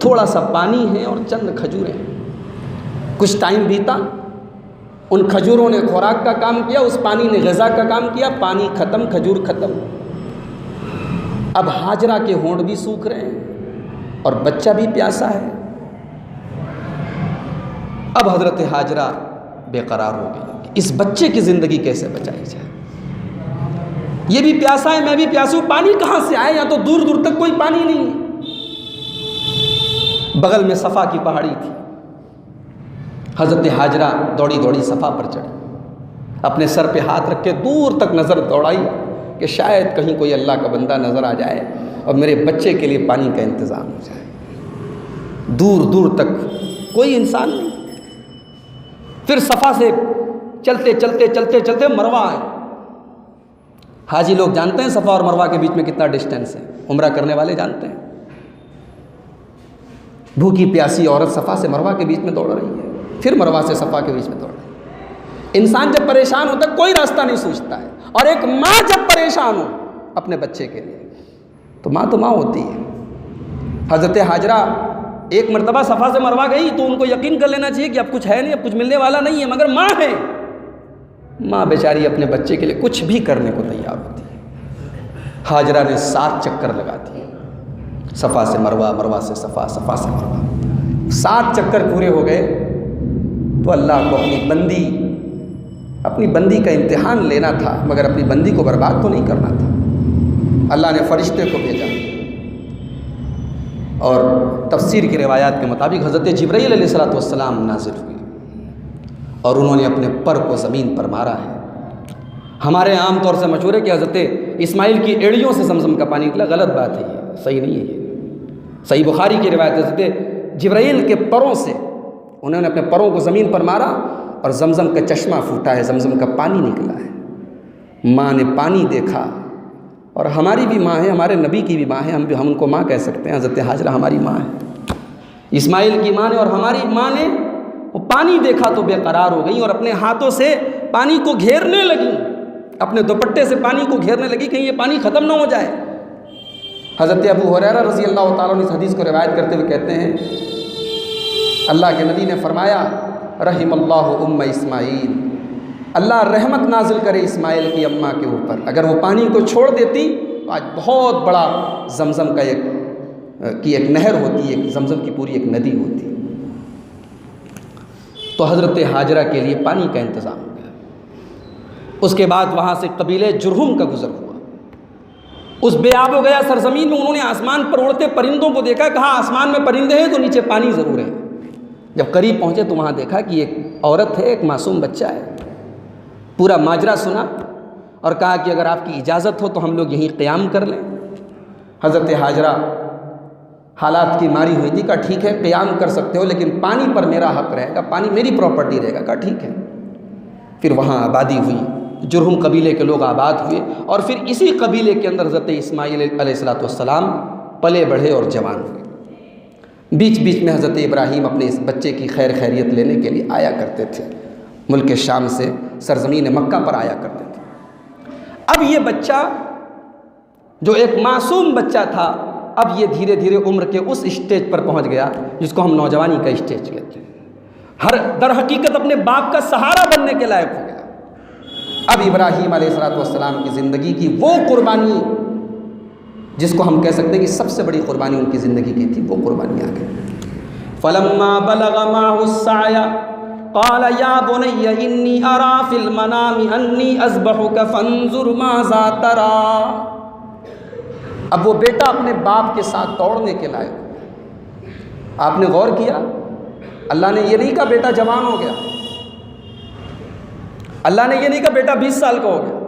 थोड़ा सा पानी है और चंद खजूरें। कुछ टाइम बीता, उन खजूरों ने खुराक का काम किया, उस पानी ने ग़िज़ा का काम किया, पानी ख़त्म, खजूर ख़त्म। अब हाजरा के होंठ भी सूख रहे हैं और बच्चा भी प्यासा है। अब हज़रत हाजरा बेकरार हो गई कि इस बच्चे की ज़िंदगी कैसे बचाई जाए। ये भी प्यासा है, मैं भी प्यासी हूँ, पानी कहाँ से आए? यहाँ तो दूर दूर तक कोई पानी नहीं है। बगल में सफ़ा की पहाड़ी थी। हज़रत हाजरा दौड़ी दौड़ी सफ़ा पर चढ़ी, अपने सर पे हाथ रख के दूर तक नज़र दौड़ाई कि शायद कहीं कोई अल्लाह का बंदा नज़र आ जाए और मेरे बच्चे के लिए पानी का इंतज़ाम हो जाए। दूर दूर तक कोई इंसान नहीं। फिर सफ़ा से चलते चलते चलते चलते मरवा आए। हाजी लोग जानते हैं सफ़ा और मरवा के बीच में कितना डिस्टेंस है, उम्रा करने वाले जानते हैं। भूखी प्यासी औरत सफ़ा से मरवा के बीच में दौड़ रही है, फिर मरवा से सफ़ा के बीच में दौड़ रही है। इंसान जब परेशान होता है कोई रास्ता नहीं सूझता है, और एक माँ जब परेशान हो अपने बच्चे के लिए तो माँ होती है। हज़रत हाजरा एक मरतबा सफ़ा से मरवा गई तो उनको यकीन कर लेना चाहिए कि अब कुछ है नहीं, अब कुछ मिलने वाला नहीं है, मगर माँ है। माँ बेचारी अपने बच्चे के लिए कुछ भी करने को तैयार होती है। हाजरा ने 7 चक्कर लगा दिए, सफ़ा से मरवा, मरवा से सफ़ा, सफ़ा से मरवा। 7 चक्कर पूरे हो गए तो अल्लाह को अपनी बंदी का इम्तिहान लेना था, मगर अपनी बंदी को बर्बाद तो नहीं करना था। अल्लाह ने फरिश्ते को भेजा और तफसीर की रिवायात के मुताबिक हज़रत जिब्राईल अलैहिस्सलाम नाज़िल हुए और उन्होंने अपने पर को ज़मीन पर मारा है। हमारे आम तौर से मशहूर है कि हज़रत इस्माइल की एड़ियों से ज़मज़म का पानी निकला। गलत बात है, ये सही नहीं है। ये सही बुखारी की रिवायत है, हज़रत जिब्राईल के परों से उन्होंने अपने परों को ज़मीन पर मारा और ज़मज़म का चश्मा फूटा है, ज़मज़म का पानी निकला है। माँ ने पानी देखा, और हमारी भी माँ है, हमारे नबी की भी माँ है, हम उनको माँ कह सकते हैं। हज़रत हाजरा हमारी माँ है, इस्माइल की माँ ने और हमारी माँ ने वो पानी देखा तो बेकरार हो गई और अपने हाथों से पानी को घेरने लगी, अपने दुपट्टे से पानी को घेरने लगी कहीं ये पानी ख़त्म ना हो जाए। हज़रत अबू हुरैरा रज़ी अल्लाह ताला अन्हु इस हदीस को रिवायत करते हुए कहते हैं, अल्लाह के नबी ने फरमाया, रहिमल्लाहु उम्म इस्माइल, अल्लाह रहमत नाजिल करे इस्माइल की अम्मा के ऊपर। अगर वो पानी को छोड़ देती तो आज बहुत बड़ा ज़मज़म का एक नहर होती, एक ज़मज़म की पूरी एक नदी होती। तो हज़रत हाजरा के लिए पानी का इंतज़ाम हो गया। उसके बाद वहाँ से कबीले जुरहुम का गुज़र हुआ। उस बेआब हो गया सरज़मीन में उन्होंने आसमान पर उड़ते परिंदों को देखा, कहा आसमान में परिंदे हैं तो नीचे पानी ज़रूर है। जब करीब पहुँचे तो वहाँ देखा कि एक औरत है, एक मासूम बच्चा है। पूरा माजरा सुना और कहा कि अगर आपकी इजाज़त हो तो हम लोग यहीं क़याम कर लें। हज़रत हाजरा हालात की मारी हुई थी, कहा ठीक है क़याम कर सकते हो, लेकिन पानी पर मेरा हक़ रहेगा, पानी मेरी प्रॉपर्टी रहेगा। कहा ठीक है। फिर वहाँ आबादी हुई, जुरहुम कबीले के लोग आबाद हुए और फिर इसी कबीले के अंदर हज़रत इस्माइल अलैहिस्सलाम पले बढ़े और जवान हुए। बीच बीच में हज़रत इब्राहीम अपने इस बच्चे की खैर खैरियत लेने के लिए आया करते थे, मुल्क शाम से सरज़मीन मक्का पर आया करते थे। अब ये बच्चा जो एक मासूम बच्चा था, अब ये धीरे धीरे उम्र के उस स्टेज पर पहुंच गया जिसको हम नौजवानी का स्टेज कहते हैं। हर दर हकीकत अपने बाप का सहारा बनने के लायक हो गया। अब इब्राहीम अलैहिस्सलाम की ज़िंदगी की वो कुर्बानी जिसको हम कह सकते हैं कि सबसे बड़ी कुर्बानी उनकी ज़िंदगी की थी, वो कुर्बानी आ गई। फलम्मा बलग माहुस्साया क़ाल या बुनय्या इन्नी अरा फ़िल मनामि अन्नी अज़बहुका फ़ंज़ुर माज़ा तरा। अब वो बेटा अपने बाप के साथ दौड़ने के लायक। आपने गौर किया, अल्लाह ने ये नहीं कहा बेटा जवान हो गया, अल्लाह ने ये नहीं कहा बेटा 20 साल का हो गया,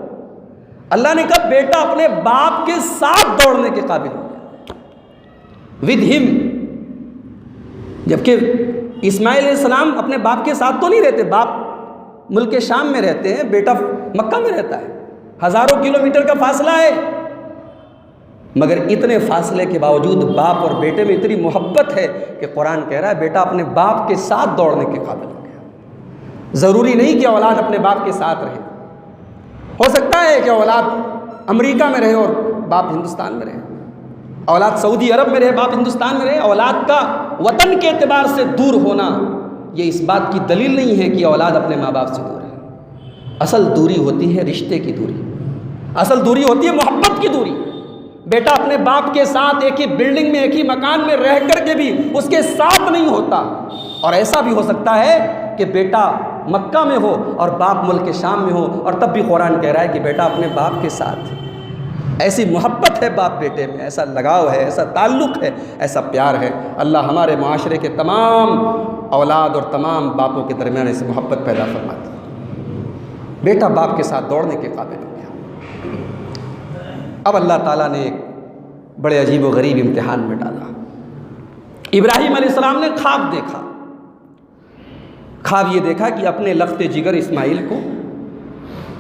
अल्लाह ने कहा बेटा अपने बाप के साथ दौड़ने के काबिल हो गया, विद हिम। जबकि इस्माइल अलैहिस्सलाम अपने बाप के साथ तो नहीं रहते, बाप मुल्क शाम में रहते हैं, बेटा मक्का में रहता है, हज़ारों किलोमीटर का फासला है। मगर इतने फासले के बावजूद बाप और बेटे में इतनी मोहब्बत है कि कुरान कह रहा है बेटा अपने बाप के साथ दौड़ने के काबिल हो गया। ज़रूरी नहीं कि औलाद अपने बाप के साथ रहे, हो सकता है कि औलाद अमेरिका में रहे और बाप हिंदुस्तान में रहे, औलाद सऊदी अरब में रहे, बाप हिंदुस्तान में रहे। औलाद का वतन के एतबार से दूर होना ये इस बात की दलील नहीं है कि औलाद अपने माँ बाप से दूर है। असल दूरी होती है रिश्ते की दूरी, असल दूरी होती है मोहब्बत की दूरी। बेटा अपने बाप के साथ एक ही बिल्डिंग में, एक ही मकान में रह करके भी उसके साथ नहीं होता। और ऐसा भी हो सकता है कि बेटा मक्का में हो और बाप मुल्क शाम में हो, और तब भी कुरान कह रहा है कि बेटा अपने बाप के साथ। ऐसी मोहब्बत है बाप बेटे में, ऐसा लगाव है, ऐसा ताल्लुक़ है, ऐसा प्यार है। अल्लाह हमारे माशरे के तमाम औलाद और तमाम बापों के दरमियान ऐसी मोहब्बत पैदा फरमाती है। बेटा बाप के साथ दौड़ने के काबिल हो गया। अब अल्लाह ताला ने एक बड़े अजीब व गरीब इम्तिहान में डाला। इब्राहीम अलैहिस्सलाम ने ख्वाब देखा। ख्वाब ये देखा कि अपने लख्ते जिगर इस्माइल को,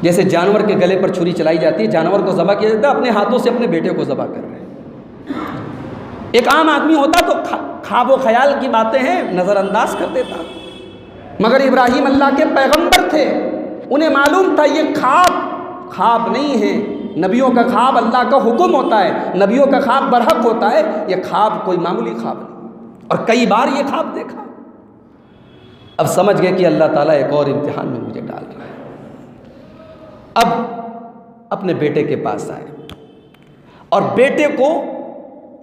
जैसे जानवर के गले पर छुरी चलाई जाती है, जानवर को ज़बह किया जाता है, अपने हाथों से अपने बेटे को ज़बह कर रहे हैं। एक आम आदमी होता तो ख्वाब व ख्याल की बातें हैं नज़रअंदाज कर देता, मगर इब्राहीम अल्लाह के पैगंबर थे, उन्हें मालूम था ये ख्वाब नहीं है। नबियों का ख्वाब अल्लाह का हुक्म होता है, नबियों का ख्वाब बरहक होता है, ये ख्वाब कोई मामूली ख्वाब नहीं। और कई बार ये ख्वाब देखा। अब समझ गए कि अल्लाह ताला एक और इम्तिहान में मुझे डाल रहा है। अब अपने बेटे के पास आए और बेटे को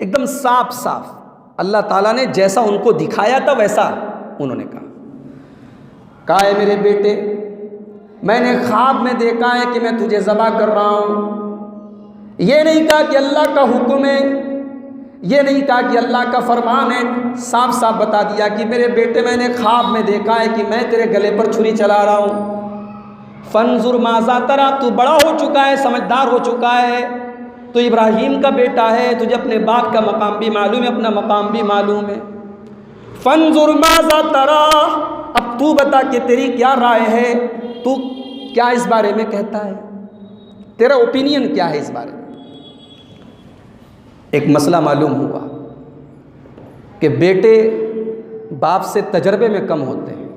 एकदम साफ साफ अल्लाह ताला ने जैसा उनको दिखाया था वैसा उन्होंने कहा है मेरे बेटे, मैंने ख्वाब में देखा है कि मैं तुझे ज़बह कर रहा हूँ। ये नहीं कहा कि अल्लाह का हुक्म है, ये नहीं कहा कि अल्लाह का फरमान है, साफ साफ बता दिया कि मेरे बेटे मैंने ख्वाब में देखा है कि मैं तेरे गले पर छुरी चला रहा हूँ। फंजुर माज़ा तरा, तू बड़ा हो चुका है, समझदार हो चुका है, तो इब्राहीम का बेटा है, तुझे अपने बाप का मकाम भी मालूम है, अपना मकाम भी मालूम है। फंजुर माज़ा तरा, अब तू बता कि तेरी क्या राय है, तू क्या इस बारे में कहता है, तेरा ओपिनियन क्या है इस बारे में। एक मसला मालूम हुआ कि बेटे बाप से तजर्बे में कम होते हैं,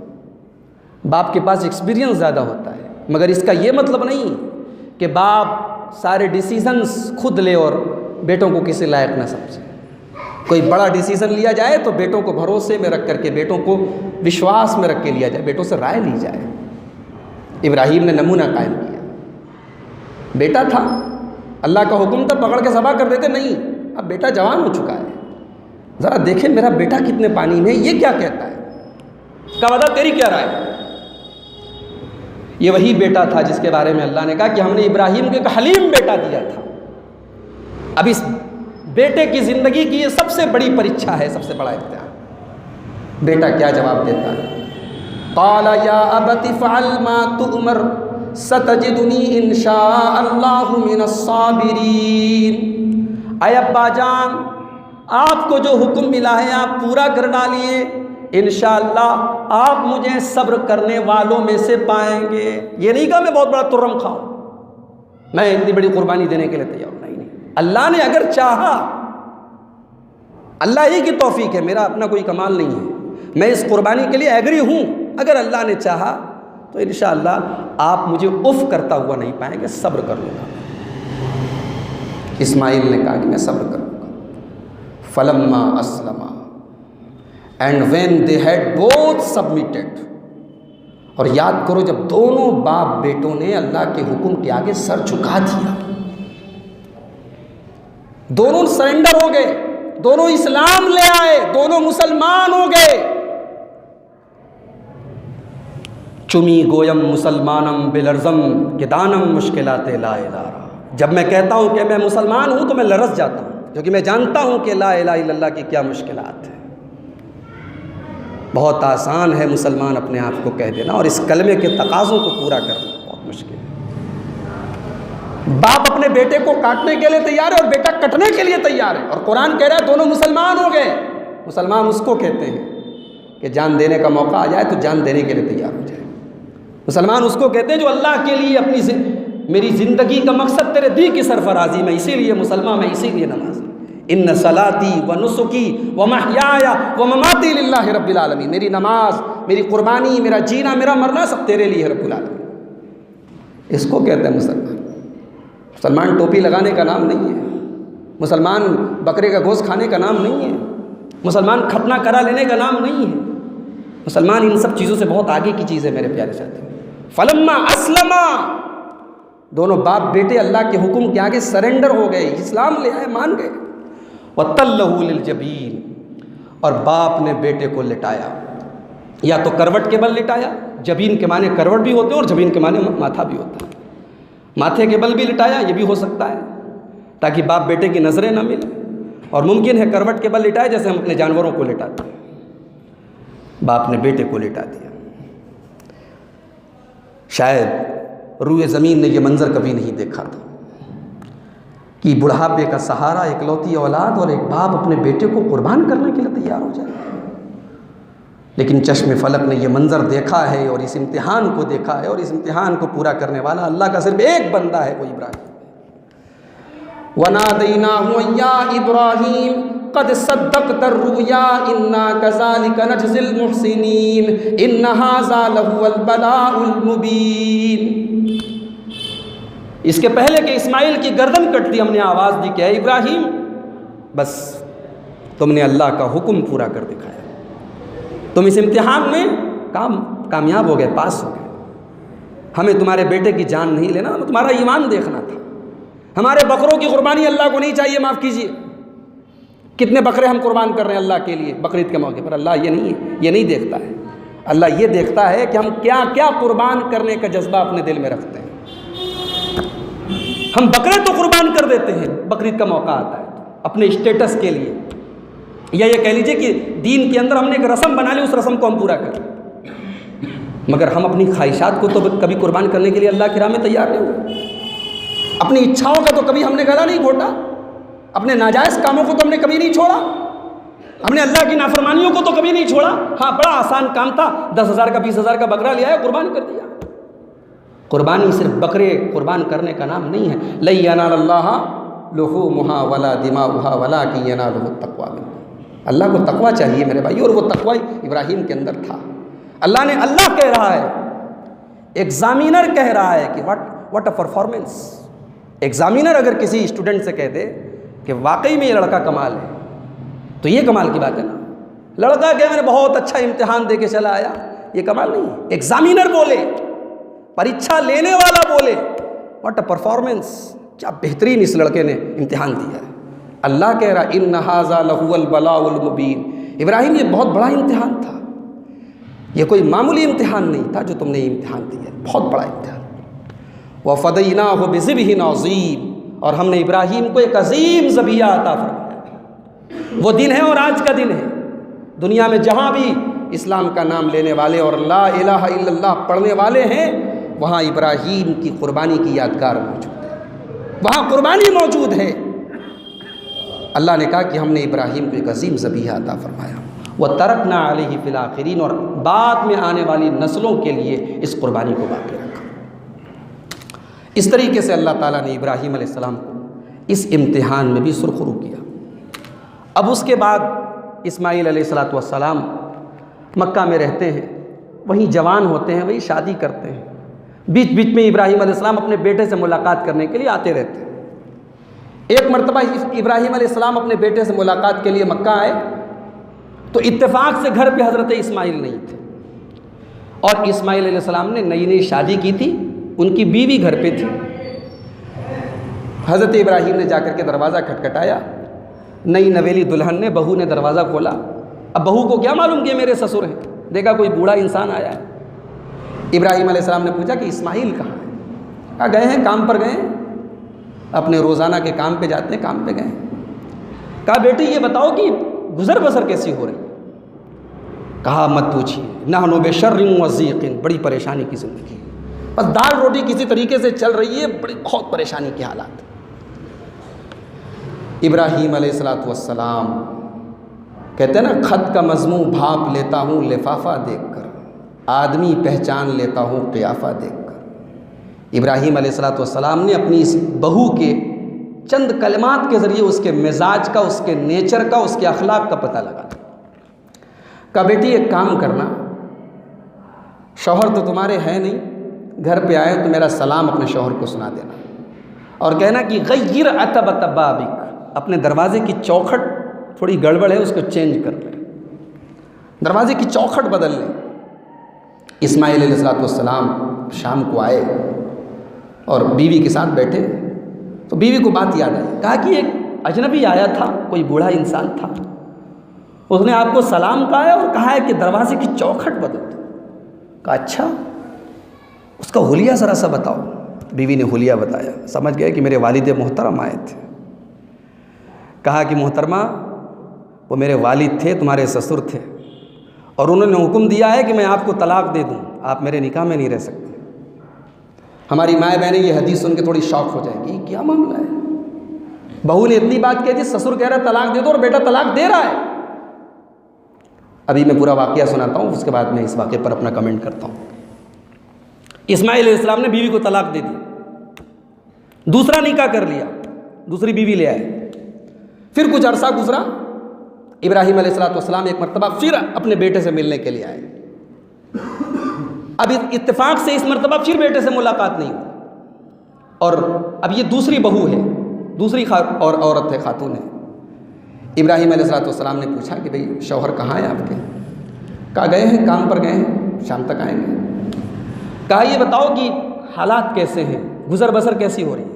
बाप के पास एक्सपीरियंस ज़्यादा होता है, मगर इसका ये मतलब नहीं कि बाप सारे डिसीजंस खुद ले और बेटों को किसी लायक ना समझे। कोई बड़ा डिसीज़न लिया जाए तो बेटों को भरोसे में रख करके, बेटों को विश्वास में रख के लिया जाए, बेटों से राय ली जाए। इब्राहीम ने नमूना कायम किया। बेटा था, अल्लाह का हुक्म था, पकड़ के ज़बह कर देते, नहीं, अब बेटा जवान हो चुका है, ज़रा देखें मेरा बेटा कितने पानी में, ये क्या कहता है, का बता तेरी क्या राय। ये वही बेटा था जिसके बारे में अल्लाह ने कहा कि हमने इब्राहीम को एक हलीम बेटा दिया था। अब इस बेटे की ज़िंदगी की ये सबसे बड़ी परीक्षा है, सबसे बड़ा इम्तिहान। बेटा क्या जवाब देता है। क़ाल या अबति फ़अल मा तुअमर सतजिदुनी इंशाअल्लाहु मिनस्साबिरीन। अय अब्बा जान, आपको जो हुक्म मिला है आप पूरा कर डालिए, इंशाअल्लाह आप मुझे सब्र करने वालों में से पाएंगे। ये नहीं कहा मैं बहुत बड़ा तुर्रम खाऊं, मैं इतनी बड़ी कुर्बानी देने के लिए तैयार नहीं। अल्लाह ने अगर चाहा, अल्लाह ही की तौफीक है, मेरा अपना कोई कमाल नहीं है, मैं इस कुर्बानी के लिए एग्री हूँ। अगर अल्लाह ने चाहा तो इंशाअल्लाह आप मुझे उफ़ करता हुआ नहीं पाएंगे, सब्र कर लूँगा। इस्माइल ने कहा कि मैं सब्र करूँगा। फलम्मा अस्लमा, and when they had both submitted, और याद करो जब दोनों बाप बेटों ने अल्लाह के हुक्म के आगे सर झुका दिया, दोनों सरेंडर हो गए, दोनों इस्लाम ले आए, दोनों मुसलमान हो गए। चुमी गोयम मुसलमानम बिलरजम के दानम मुश्किलाते ला इलाहा। जब मैं कहता हूं कि मैं मुसलमान हूं तो मैं लरस जाता हूं, क्योंकि मैं जानता हूं कि ला इलाहा इल्लल्लाह की क्या मुश्किलात है। बहुत आसान है मुसलमान अपने आप को कह देना, और इस कलमे के तकाज़ों को पूरा करना बहुत मुश्किल है। बाप अपने बेटे को काटने के लिए तैयार है और बेटा कटने के लिए तैयार है, और कुरान कह रहा है दोनों मुसलमान हो गए। मुसलमान उसको कहते हैं कि जान देने का मौका आ जाए तो जान देने के लिए तैयार हो जाए। मुसलमान उसको कहते हैं जो अल्लाह के लिए अपनी मेरी ज़िंदगी का मकसद तेरे दी की सरफराजी, मैं इसीलिए मुसलमान, मैं इसीलिए नमाज़ी। इन्न सलाती व नुसुकी व महयाया व ममाती लिल्लाहि रब्बिल आलमीन, मेरी नमाज, मेरी कुर्बानी, मेरा जीना, मेरा मरना सब तेरे लिए रब्बुल आलमीन। इसको कहते हैं मुसलमान। मुसलमान टोपी लगाने का नाम नहीं है, मुसलमान बकरे का गोश्त खाने का नाम नहीं है, मुसलमान खतना करा लेने का नाम नहीं है। मुसलमान इन सब चीज़ों से बहुत आगे की चीज़ है मेरे प्यारे साथी। फलम्मा अस्लमा, दोनों बाप बेटे अल्लाह के हुक्म के आगे सरेंडर हो गए, इस्लाम ले आए, मान गए। वतल्लहु लिलजबीन, और बाप ने बेटे को लिटाया, या तो करवट के बल लिटाया, जबीन के माने करवट भी होते हैं और जबीन के माने माथा भी होता है। माथे के बल भी लिटाया, ये भी हो सकता है ताकि बाप बेटे की नज़रें ना मिले, और मुमकिन है करवट के बल लिटाए जैसे हम अपने जानवरों को लिटाते हैं। बाप ने बेटे को लिटा दिया। शायद रूए ज़मीन ने यह मंज़र कभी नहीं देखा था कि बुढ़ापे का सहारा, इकलौती औलाद और एक बाप अपने बेटे को कुर्बान करने के लिए तैयार हो जाए। लेकिन चश्मे फलक ने यह मंज़र देखा है और इस इम्तिहान को देखा है, और इस इम्तिहान को पूरा करने वाला अल्लाह का सिर्फ एक बंदा है, वो इब्राहीम। वनादैनाहु या इब्राहीम क़द सद्दक़्ता रुया इन्ना कज़ालिका नजज़िल मुहसिनीन इन्न हाज़ा लहुवल बलाउल मुबीन। इसके पहले कि इस्माइल की गर्दन कट दी, हमने आवाज़ दी कि ऐ इब्राहीम, बस तुमने अल्लाह का हुक्म पूरा कर दिखाया, तुम इस इम्तिहान में कामयाब हो गए, पास हो गए। हमें तुम्हारे बेटे की जान नहीं लेना, हमें तुम्हारा ईमान देखना था। हमारे बकरों की कुर्बानी अल्लाह को नहीं चाहिए, माफ़ कीजिए। कितने बकरे हम कुर्बान कर रहे हैं अल्लाह के लिए बकरीद के मौके पर, अल्लाह ये नहीं देखता है। अल्लाह ये देखता है कि हम क्या क्या कुर्बान करने का जज्बा अपने दिल में रखते हैं। हम बकरे तो कुर्बान कर देते हैं, बकरीद का मौका आता है अपने स्टेटस के लिए, या ये कह लीजिए कि दीन के अंदर हमने एक रस्म बना ली, उस रस्म को हम पूरा करें। मगर हम अपनी ख्वाहिशात को तो कभी कुर्बान करने के लिए अल्लाह की राह में तैयार नहीं हुए। अपनी इच्छाओं का तो कभी हमने गला नहीं घोटा, अपने नाजायज़ कामों को तो हमने कभी नहीं छोड़ा, हमने अल्लाह की नाफरमानियों को तो कभी नहीं छोड़ा। हाँ, बड़ा आसान काम था, 10,000 का 20,000 का बकरा ले आया, कुर्बान कर दिया। कुर्बानी सिर्फ बकरे कुर्बान करने का नाम नहीं है। लै यनालल्लाह लुहूमुहा वला दिमाउहा वलाकिन यनालुहु तक़वा मिनकुम। अल्लाह को तकवा चाहिए मेरे भाई, और वो तकवा इब्राहीम के अंदर था। अल्लाह कह रहा है, एग्जामिनर कह रहा है कि व्हाट अ परफॉर्मेंस। एग्जामिनर अगर किसी स्टूडेंट से कह दे कि वाकई में ये लड़का कमाल है, तो ये कमाल की बात है ना। लड़का क्या मैंने बहुत अच्छा इम्तिहान दे के चला आया, ये कमाल नहीं है। एग्जामिनर बोले, परीक्षा लेने वाला बोले, व्हाट अ परफॉर्मेंस, क्या बेहतरीन इस लड़के ने इम्तिहान दिया है। अल्लाह कह रहा इन्न हाज़ा लहुवल बलाउल मुबीन। इब्राहीम, ये बहुत बड़ा इम्तिहान था, ये कोई मामूली इम्तिहान नहीं था जो तुमने इम्तिहान दिया, बहुत बड़ा इम्तिहान। वफ़दैनाहु बिज़िब्हिन अज़ीम, और हमने इब्राहीम को एक अजीम ज़बिया अता फरमाया। वो दिन है और आज का दिन है, दुनिया में जहाँ भी इस्लाम का नाम लेने वाले और ला इलाहा इल्लल्लाह पढ़ने वाले हैं, वहाँ इब्राहीम की कुर्बानी की यादगार मौजूद है, वहाँ कुर्बानी मौजूद है। अल्लाह ने कहा कि हमने इब्राहीम को एक अजीम ज़बिया अता फरमाया। वह तरकना अलैहि फिल आखिरीन, और बाद में आने वाली नस्लों के लिए इस कुर्बानी को बाकी रखा। इस तरीके से अल्लाह ताला ने इब्राहीम अलैहिस्सलाम को इस इम्तिहान में भी सुरखरू किया। अब उसके बाद इस्माईल अलैहिस्सलातु वस्सलाम मक्का में रहते हैं, वहीं जवान होते हैं, वहीं शादी करते हैं। बीच बीच में इब्राहीम अलैहिस्सलाम अपने बेटे से मुलाकात करने के लिए आते रहते हैं। एक मरतबा इब्राहीम अलैहिस्सलाम अपने बेटे से मुलाकात के लिए मक्का आए तो इत्तेफाक से घर पे हज़रत इस्माइल नहीं थे, और इस्माइल अलैहिस्सलाम ने नई नई शादी की थी, उनकी बीवी घर पे थी। हज़रत इब्राहीम ने जाकर के दरवाज़ा खटखटाया, नई नवेली दुल्हन ने, बहू ने दरवाज़ा खोला। अब बहू को क्या मालूम कि मेरे ससुर हैं, देखा कोई बूढ़ा इंसान आया है। इब्राहीम अलैहिस्सलाम ने पूछा कि इस्माइल कहाँ है? कहा गए हैं, काम पर गए हैं, अपने रोज़ाना के काम पे जाते हैं, काम पे गए। कहा बेटी ये बताओ कि गुज़र बसर कैसी हो रही है? कहा मत पूछिए, नहनु बेशर्रिन वज़ीक़िन, बड़ी परेशानी की ज़िंदगी, बस दाल रोटी किसी तरीके से चल रही है, बड़ी बहुत परेशानी के हालात। इब्राहीम अलैहिस्सलातु वस्सलाम कहते हैं ना, ख़त का मज़मून भाप लेता हूँ लिफाफा देखकर, आदमी पहचान लेता हूँ क़ियाफ़ा देखकर। इब्राहीम अलैहिस्सलातु वस्सलाम ने अपनी इस बहू के चंद कलमात के ज़रिए उसके मिजाज का, उसके नेचर का, उसके अखलाक का पता लगा। कहा बेटी एक काम करना, शौहर तो तुम्हारे हैं नहीं, घर पे आए तो मेरा सलाम अपने शौहर को सुना देना और कहना कि गय्यर अतबत बाबिक, अपने दरवाजे की चौखट थोड़ी गड़बड़ है, उसको चेंज कर लें, दरवाजे की चौखट बदल लें। इस्माइल अलैहिस्सलाम शाम को आए और बीवी के साथ बैठे तो बीवी को बात याद आई। कहा कि एक अजनबी आया था, कोई बूढ़ा इंसान था, उसने आपको सलाम कहा है और कहा है कि दरवाजे की चौखट बदल दो। कहा अच्छा, उसका हुलिया ज़रा सा बताओ। बीवी ने हुलिया बताया, समझ गए कि मेरे वालिद मोहतरम आए थे। कहा कि मोहतरमा, वो मेरे वालिद थे, तुम्हारे ससुर थे, और उन्होंने हुक्म दिया है कि मैं आपको तलाक दे दूं, आप मेरे निकाह में नहीं रह सकते। हमारी माएँ बहनें ये हदीस सुन के थोड़ी शॉक हो जाएंगी, क्या मामला है? बहू ने इतनी बात कह दी, ससुर कह रहा है तलाक दे दो और बेटा तलाक दे रहा है। अभी मैं पूरा वाक़या सुनाता हूँ, उसके बाद मैं इस वाक़े पर अपना कमेंट करता हूँ। इस्माइल अलैहिस्सलाम ने बीवी को तलाक दे दी, दूसरा निकाह कर लिया, दूसरी बीवी ले आए। फिर कुछ अरसा गुजरा, इब्राहीम अलैहिस्सलाम एक मरतबा फिर अपने बेटे से मिलने के लिए आए। अब इत्तेफाक से इस मरतबा फिर बेटे से मुलाकात नहीं हुई, और अब ये दूसरी बहू है, दूसरी और औरत है, खातून है। इब्राहीम अलैहिस्सलाम ने पूछा कि भाई शौहर कहाँ हैं आपके? कहा गए हैं, काम पर गए हैं, शाम तक आएंगे। कहा ये बताओ कि हालात कैसे हैं, गुज़र बसर कैसी हो रही है?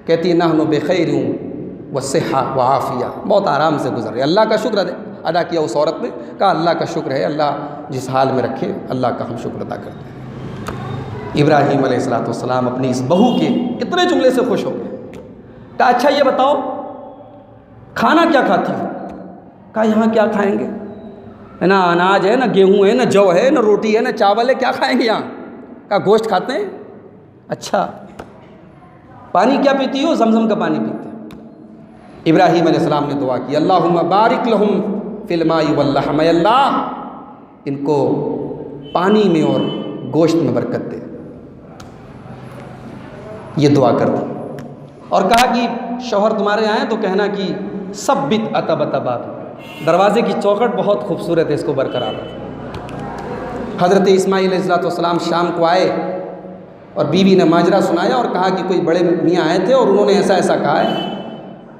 कहती है नहनु बेखैर व सिहा व आफ़िया, बहुत आराम से गुजर रहे। अल्लाह का शुक्र अदा किया उस औरत ने। कहा अल्लाह का शुक्र है, अल्लाह जिस हाल में रखे, अल्लाह का हम शुक्र अदा करते हैं। इब्राहीम अलैहिस्सलाम अपनी इस बहू के इतने जुमले से खुश हो गए। कहा अच्छा ये बताओ खाना क्या खाती हो? कहा यहाँ क्या खाएंगे, है ना अनाज है, ना गेहूँ है, ना जौ है, ना रोटी है, ना चावल है, क्या खाएंगे यहाँ? कहा गोश्त खाते हैं। अच्छा पानी क्या पीती हो? जमजम का पानी पीते हैं। इब्राहीम अलैहिस्सलाम ने दुआ की, अल्लाहुम्मा बारिक लहुम फिल माई वल लहम, अल्लाह इनको पानी में और गोश्त में बरकत दे। ये दुआ कर दी और कहा कि शौहर तुम्हारे आए तो कहना कि सब बित अतबतबाब, दरवाजे की चौखट बहुत खूबसूरत है, इसको बरकरार रखो। हज़रत इस्माइल अलैहिस्सलाम शाम को आए और बीवी ने माजरा सुनाया और कहा कि कोई बड़े मियाँ आए थे और उन्होंने ऐसा ऐसा कहा है।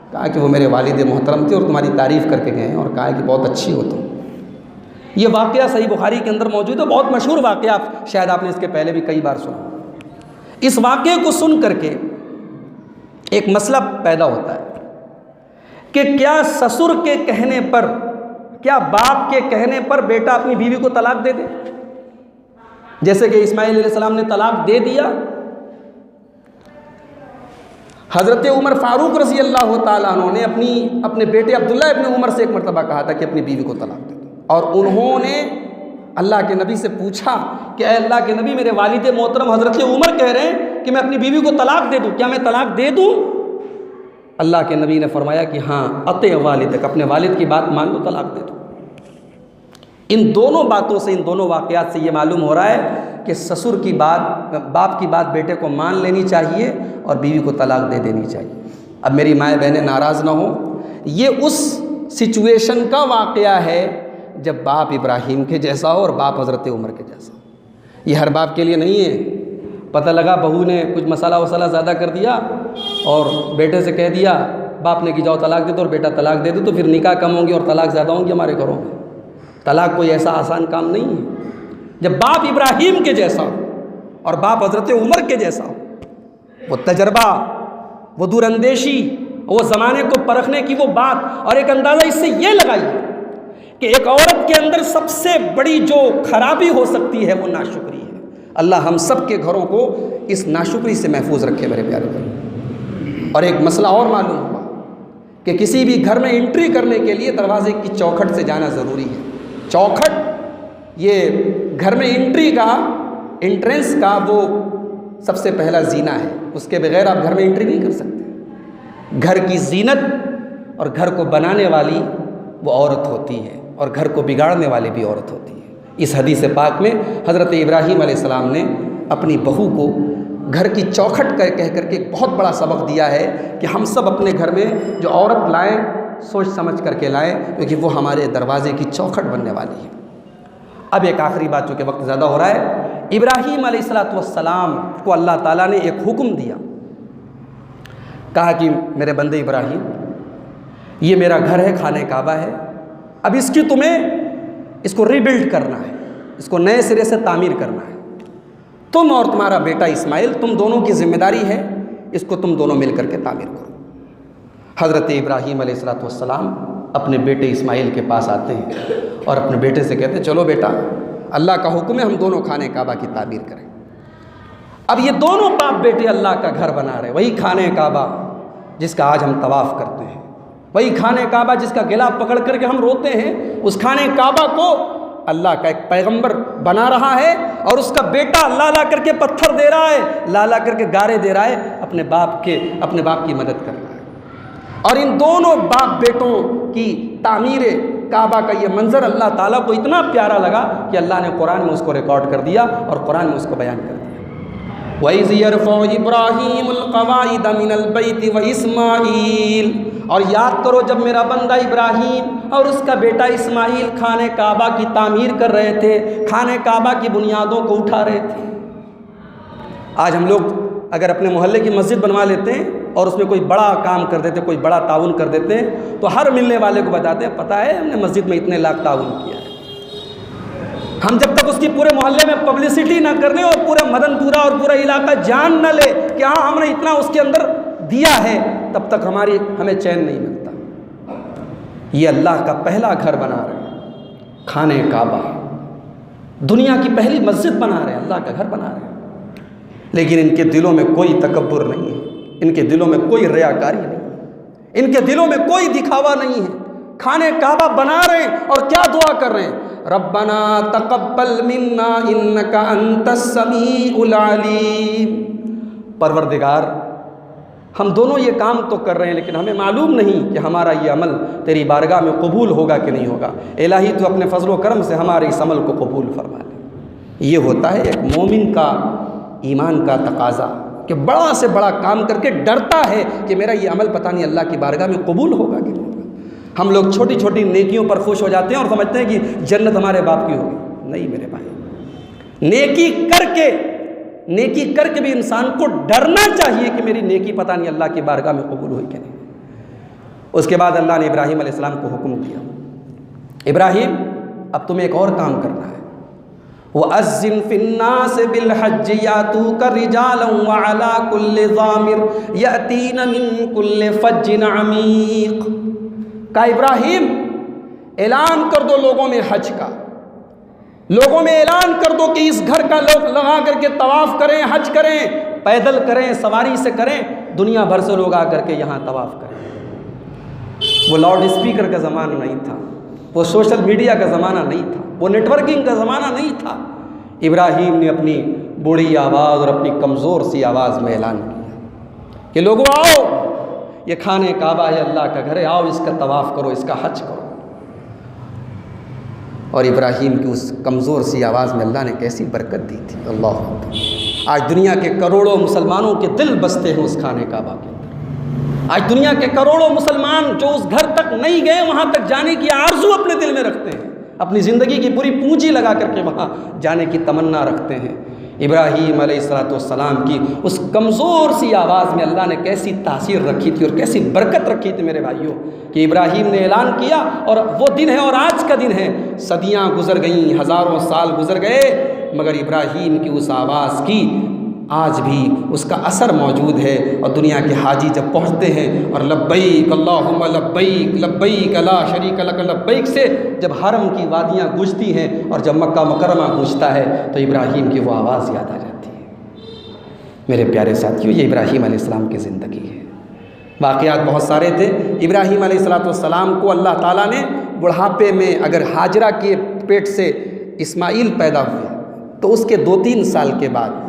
कहा कि वो मेरे वालिद मोहतरम थे और तुम्हारी तारीफ़ करके गए हैं और कहा कि बहुत अच्छी हो तुम। ये वाक़या सही बुखारी के अंदर मौजूद है, बहुत मशहूर वाक़या, शायद आपने इसके पहले भी कई बार सुना। इस वाक़े को सुन करके एक मसला पैदा होता है कि क्या ससुर के कहने पर, क्या बाप के कहने पर बेटा अपनी बीवी को तलाक दे दे? जैसे कि इस्माइल अलैहिस्सलाम ने तलाक दे दिया। हज़रत उमर फ़ारूक रज़ी अल्लाह ताला अन्हु ने अपने बेटे अब्दुल्ला इब्न उमर से एक मरतबा कहा था कि अपनी बीवी को तलाक दे दो, और उन्होंने अल्लाह के नबी से पूछा कि अल्लाह के नबी, मेरे वालिद मोहतरम हज़रत उमर कह रहे हैं कि मैं अपनी बीवी को तलाक दे दूँ, क्या मैं तलाक दे दूँ? अल्लाह के नबी ने फरमाया कि हाँ, अते वालिदक, अपने वालिद की बात मान लो, तलाक दे दो। इन दोनों बातों से, इन दोनों वाक़यात से ये मालूम हो रहा है कि ससुर की बात, बाप की बात बेटे को मान लेनी चाहिए और बीवी को तलाक दे देनी चाहिए। अब मेरी माएँ बहनें नाराज़ ना हो, ये उस सिचुएशन का वाक़या है जब बाप इब्राहीम के जैसा हो और बाप हज़रत उमर के जैसा। ये हर बाप के लिए नहीं है। पता लगा बहू ने कुछ मसाला वसाला ज़्यादा कर दिया और बेटे से कह दिया, बाप ने कि जाओ तलाक दे दो, और बेटा तलाक दे दो, तो फिर निकाह कम होंगे और तलाक ज़्यादा होंगी हमारे घरों में। तलाक कोई ऐसा आसान काम नहीं है। जब बाप इब्राहीम के जैसा हो और बाप हज़रत उमर के जैसा हो, वो तजर्बा, वो दूरअंदेशी, वो ज़माने को परखने की वो बात, और एक अंदाज़ा इससे ये लगाइए कि एक औरत के अंदर सबसे बड़ी जो खराबी हो सकती है वो नाशुक्री है। अल्लाह हम सब के घरों को इस नाशुक्री से महफूज रखे मेरे प्यारे भाई। और एक मसला और मालूम हुआ कि किसी भी घर में एंट्री करने के लिए दरवाजे की चौखट से जाना ज़रूरी है। चौखट ये घर में एंट्री का, एंट्रेंस का वो सबसे पहला जीना है, उसके बगैर आप घर में एंट्री नहीं कर सकते। घर की जीनत और घर को बनाने वाली वो औरत होती है और घर को बिगाड़ने वाली भी औरत होती है। इस हदीस पाक में हज़रत इब्राहीम अलैहिस्सलाम ने अपनी बहू को घर की चौखट कह करके एक बहुत बड़ा सबक दिया है कि हम सब अपने घर में जो औरत लाएं सोच समझ करके लाएं, क्योंकि वो हमारे दरवाजे की चौखट बनने वाली है। अब एक आखिरी बात, चूँकि वक्त ज़्यादा हो रहा है, इब्राहीम अलैहिस्सलाम को अल्लाह ताला ने एक हुक्म दिया, कहा कि मेरे बंदे इब्राहीम, ये मेरा घर है, खाने काबा है, अब इसकी तुम्हें इसको रीबिल्ड करना है, इसको नए सिरे से तामीर करना है। तुम और तुम्हारा बेटा इस्माइल, तुम दोनों की जिम्मेदारी है, इसको तुम दोनों मिल करके तामीर करो। हज़रत इब्राहीम अलैहिस्सलाम अपने बेटे इस्माइल के पास आते हैं और अपने बेटे से कहते हैं, चलो बेटा, अल्लाह का हुक्म है, हम दोनों खाने काबा की तामीर करें। अब ये दोनों बाप बेटे अल्लाह का घर बना रहे, वही खाने काबा जिसका आज हम तवाफ़ करते हैं, वही खाने काबा जिसका गिला पकड़ करके हम रोते हैं, उस खाने काबा को अल्लाह का एक पैगंबर बना रहा है और उसका बेटा ला ला करके पत्थर दे रहा है, ला ला करके गारे दे रहा है, अपने बाप की मदद कर रहा है। और इन दोनों बाप बेटों की तामीर काबा का ये मंजर अल्लाह ताला को इतना प्यारा लगा कि अल्लाह ने कुरान में उसको रिकॉर्ड कर दिया और कुरान में उसको बयान कर दिया। वइज़ यरफ़उ इब्राहीमुल क़वाइद मिनल बैति व इस्माईल, और याद करो जब मेरा बंदा इब्राहीम और उसका बेटा इस्माईल खाने काबा की तामीर कर रहे थे, खाने काबा की बुनियादों को उठा रहे थे। आज हम लोग अगर अपने मोहल्ले की मस्जिद बनवा लेते हैं और उसमें कोई बड़ा काम कर देते, कोई बड़ा ताउन कर देते हैं, तो हर मिलने वाले को बताते हैं, पता है हमने मस्जिद में इतने लाख ताउन किया है। हम जब तक उसकी पूरे मोहल्ले में पब्लिसिटी ना करने और पूरा मदनपुरा और पूरा इलाका जान न ले कि हाँ हमने इतना उसके अंदर दिया है, तब तक हमें चैन नहीं मिलता। ये अल्लाह का पहला घर बना रहे हैं, खाने काबा, दुनिया की पहली मस्जिद बना रहे हैं, अल्लाह का घर बना रहे हैं। लेकिन इनके दिलों में कोई तकब्बुर नहीं है, इनके दिलों में कोई रियाकारी नहीं है, इनके दिलों में कोई दिखावा नहीं है। खाने काबा बना रहे हैं और क्या दुआ कर रहे हैं, रब्बना तक़ब्बल मिन्ना इन्नका अंतस समीउल अलीम। परवरदिगार, हम दोनों ये काम तो कर रहे हैं लेकिन हमें मालूम नहीं कि हमारा ये अमल तेरी बारगाह में कबूल होगा कि नहीं होगा। इलाही तो अपने फजल व करम से हमारे इस अमल को कबूल फरमा ले। ये होता है एक मोमिन का ईमान का तकाजा कि बड़ा से बड़ा काम करके डरता है कि मेरा ये अमल पता नहीं अल्लाह की बारगाह में कबूल होगा कि नहीं होगा। हम लोग छोटी छोटी नेकियों पर खुश हो जाते हैं और समझते हैं कि जन्नत हमारे बाप की होगी। नहीं मेरे भाई, नेकी करके भी इंसान को डरना चाहिए कि मेरी नेकी पता नहीं अल्लाह की बारगाह में कबूल हुई कि नहीं। उसके बाद अल्लाह ने इब्राहीम अलैहिस्सलाम को हुक्म दिया, इब्राहीम अब तुम्हें एक और काम करना है, वअज़्ज़िन फ़िन्नास बिलहज्ज यातूका रिजालन व अला कुल्लि ज़ामिर यअतीना मिन कुल्लि फज्जिन अमीक़। कहा इब्राहीम ऐलान कर दो लोगों में हज का, लोगों में ऐलान कर दो कि इस घर का लोग लगा करके तवाफ़ करें, हज करें, पैदल करें, सवारी से करें, दुनिया भर से लोग आकर के यहाँ तवाफ़ करें। वो लाउड स्पीकर का ज़माना नहीं था, वो सोशल मीडिया का ज़माना नहीं था, वो नेटवर्किंग का ज़माना नहीं था। इब्राहीम ने अपनी बूढ़ी आवाज़ और अपनी कमज़ोर सी आवाज़ में ऐलान किया कि लोगों आओ, ये खाने काबा है, अल्लाह का घर है, आओ इसका तवाफ़ करो, इसका हज करो। और इब्राहीम की उस कमज़ोर सी आवाज़ में अल्लाह ने कैसी बरकत दी थी। अल्लाह, आज दुनिया के करोड़ों मुसलमानों के दिल बसते हैं उस खाने काबा के अंदर। आज दुनिया के करोड़ों मुसलमान जो उस घर तक नहीं गए, वहाँ तक जाने की आरज़ू अपने दिल में रखते हैं, अपनी ज़िंदगी की पूरी पूंजी लगा करके वहाँ जाने की तमन्ना रखते हैं। इब्राहीम अलैहिस्सलाम की उस कमज़ोर सी आवाज़ में अल्लाह ने कैसी तासीर रखी थी और कैसी बरकत रखी थी मेरे भाइयों, कि इब्राहीम ने ऐलान किया और वो दिन है और आज का दिन है। सदियाँ गुज़र गईं, हज़ारों साल गुज़र गए, मगर इब्राहीम की उस आवाज़ की आज भी उसका असर मौजूद है। और दुनिया के हाजी जब पहुँचते हैं और लब्बैक अल्लाहुम्मा लब्बैक लब्बैक ला शरीक लक लब्बैक से जब हरम की वादियाँ गूंजती हैं और जब मक्का मुकर्रमा गूंजता है तो इब्राहीम की वो आवाज़ याद आ जाती है। मेरे प्यारे साथियों, ये इब्राहीम अलैहिस्सलाम की ज़िंदगी है। वाक़यात बहुत सारे थे। इब्राहीम अलैहिस्सलाम को अल्लाह ताला ने बुढ़ापे में, अगर हाजरा के पेट से इस्माइल पैदा हुए तो उसके 2-3 साल के बाद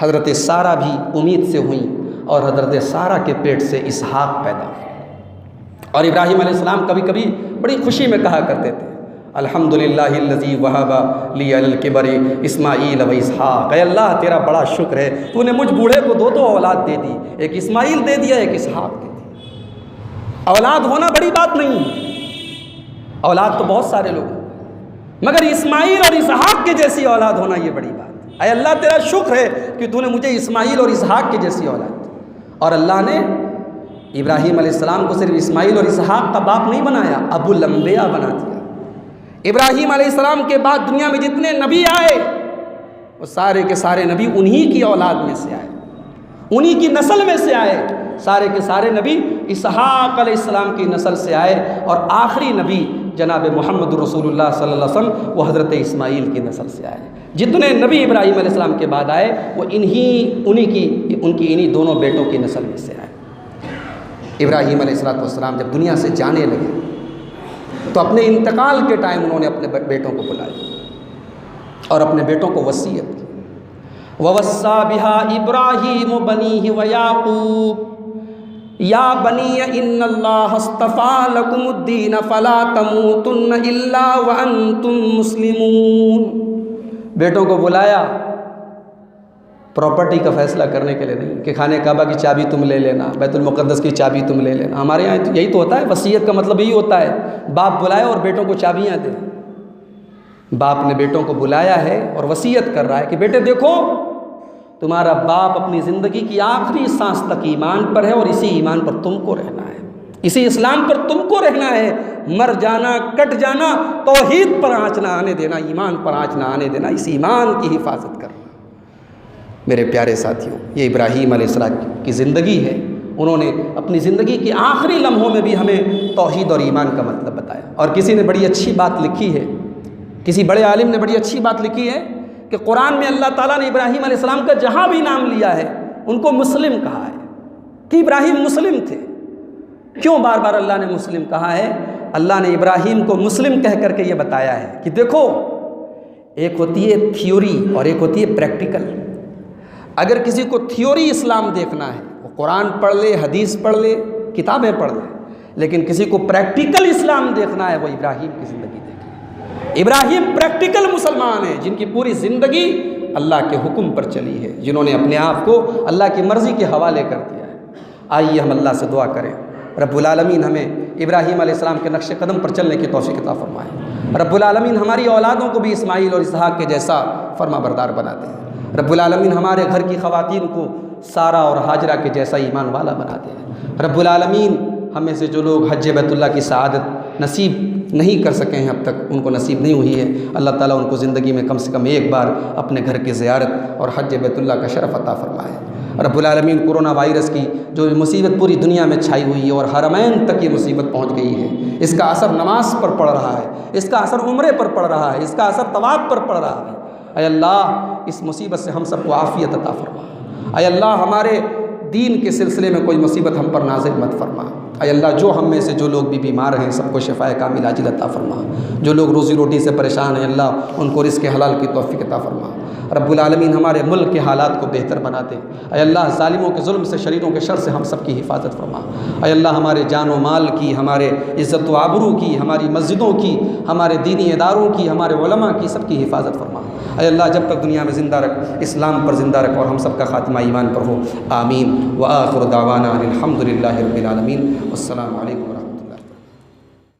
हज़रत सारा भी उम्मीद से हुई और हज़रत सारा के पेट से इसहाक पैदा हुए। और इब्राहीम अलैहिस्सलाम कभी कभी बड़ी खुशी में कहा करते थे, अल्हम्दुलिल्लाहिल्लज़ी वहबा ली अलल किबरी इस्माइल व इसहाक। अल्लाह तेरा बड़ा शुक्र है, तूने मुझ बूढ़े को 2 औलाद दे दी, एक इस्माइल दे दिया, एक इसहाक दे दी। औलाद होना बड़ी बात नहीं, औलाद तो बहुत सारे लोग, मगर इस्माइल और इसहाक के जैसी औलाद होना ये बड़ी बात। अय अल्लाह तेरा शुक्र है कि तूने मुझे इस्माइल और इसहाक के जैसी औलाद। और अल्लाह ने इब्राहीम अलैहिस्सलाम को सिर्फ इस्माइल और इसहाक का बाप नहीं बनाया, अबुल अंबिया बना दिया। इब्राहीम अलैहिस्सलाम के बाद दुनिया में जितने नबी आए वो सारे के सारे नबी उन्हीं की औलाद में से आए, उन्हीं की नस्ल में से आए। सारे के सारे नबी इसहाक अलैहिस्सलाम की नस्ल से आए और आखिरी नबी जनाब मोहम्मद रसूलुल्लाह सल्लल्लाहु अलैहि वसल्लम वो हज़रत इस्माइल की नस्ल से आए। जितने नबी इब्राहीम अलैहिस्सलाम के बाद आए वो उनकी इन्हीं दोनों बेटों की नस्ल में से आए। इब्राहीम अलैहिस्सलाम जब दुनिया से जाने लगे तो अपने इंतकाल के टाइम उन्होंने अपने बेटों को बुलाया और अपने बेटों को वसीयत की, ववस्सा बिहा इब्राहीम बनीहि व याकूब या बनी इन्नल्लाह अस्तफ़ा लकुमुद्दीन फला तमूतुन्न इल्ला व अंतुम मुस्लिमून। बेटों को बुलाया प्रॉपर्टी का फैसला करने के लिए नहीं कि खाने काबा की चाबी तुम ले लेना, बैतुल मुक़द्दस की चाबी तुम ले लेना। हमारे यहाँ यही तो होता है, वसीयत का मतलब यही होता है, बाप बुलाए और बेटों को चाबियाँ दे। बाप ने बेटों को बुलाया है और वसीयत कर रहा है कि बेटे देखो, तुम्हारा बाप अपनी ज़िंदगी की आखिरी सांस तक ईमान पर है और इसी ईमान पर तुमको रहना है, इसी इस्लाम पर तुमको रहना है। मर जाना, कट जाना, तौहीद पर आँच ना आने देना, ईमान पर आँच ना आने देना, इस ईमान की हिफाजत करना। मेरे प्यारे साथियों, ये इब्राहीम अलैहिस्सलाम की ज़िंदगी है। उन्होंने अपनी ज़िंदगी के आखिरी लम्हों में भी हमें तौहीद और ईमान का मतलब बताया। और किसी ने बड़ी अच्छी बात लिखी है, किसी बड़े आलिम ने बड़ी अच्छी बात लिखी है कि कुरान में अल्लाह ताला ने इब्राहीम अलैहिस्सलाम का जहाँ भी नाम लिया है उनको मुस्लिम कहा है, कि इब्राहीम मुस्लिम थे। क्यों बार बार अल्लाह ने मुस्लिम कहा है? अल्लाह ने इब्राहीम को मुस्लिम कह करके ये बताया है कि देखो, एक होती है थ्योरी और एक होती है प्रैक्टिकल। अगर किसी को थ्योरी इस्लाम देखना है वो कुरान पढ़ ले, हदीस पढ़ ले, किताबें पढ़ ले, लेकिन किसी को प्रैक्टिकल इस्लाम देखना है वो इब्राहीम की ज़िंदगी देखे। इब्राहीम प्रैक्टिकल मुसलमान हैं जिनकी पूरी ज़िंदगी अल्लाह के हुक्म पर चली है, जिन्होंने अपने आप को अल्लाह की मर्ज़ी के हवाले कर दिया है। आइए हम अल्लाह से दुआ करें, रब्बुल आलमीन हमें इब्राहीम अलैहिस्सलाम के नक्श कदम पर चलने की तौफ़ीक़ अता फ़रमाए। रब्बुल आलमीन हमारी औलादों को भी इस्माइल और इसहाक के जैसा फरमाबरदार बना दे। रब्बुल आलमीन हमारे घर की ख़वातीन को सारा और हाजरा के जैसा ईमान वाला बना दे। रब्बुल आलमीन हमें से जो लोग हज बैतुल्लाह की सआदत नसीब नहीं कर सके हैं, अब तक उनको नसीब नहीं हुई है, अल्लाह ताला उनको ज़िंदगी में कम से कम एक बार अपने घर की ज़ियारत और हज बैतुल्लाह का शरफ़ अता फ़रमाए। रब्बुल आलमीन कोरोना वायरस की जो मुसीबत पूरी दुनिया में छाई हुई है और हरमैन तक ये मुसीबत पहुंच गई है, इसका असर नमाज पर पड़ रहा है, इसका असर उम्रे पर पड़ रहा है, इसका असर तवाफ पर पड़ रहा है। ऐ अल्लाह, इस मुसीबत से हम सबको आफ़ियत अता फ़रमा। ऐ अल्लाह, हमारे दीन के सिलसिले में कोई मुसीबत हम पर नाज़िल मत फरमा। ऐ अल्लाह, जो हम में से जो लोग भी बीमार हैं सबको शिफ़ाए कामिल आजिल अता फ़रमा। जो लोग रोज़ी रोटी से परेशान हैं अल्लाह उनको रिज़्क़ हलाल की तौफ़ीक़ अता फ़रमा। रब्बुल आलमीन हमारे मुल्क के हालात को बेहतर बना दे। ऐ अल्लाह, ज़ालिमों के जुल्म से, शरीरों के शर से हम सब की हिफाजत फरमा। ऐ अल्लाह, हमारे जान व माल की, हमारे इज़्ज़त व आबरू की, हमारी मस्जिदों की, हमारे दीनी इदारों की, हमारे उलमा की, सब की हिफाजत फरमा। ऐ अल्लाह, जब तक दुनिया में ज़िंदा रख, इस्लाम पर ज़िंदा रख और हम सब का ख़ात्मा ईमान पर हो। आमीन। व आखिर दावाना अनिल हम्दुलिल्लाहि रब्बिल आलमीन। अस्सलामु अलैकुम।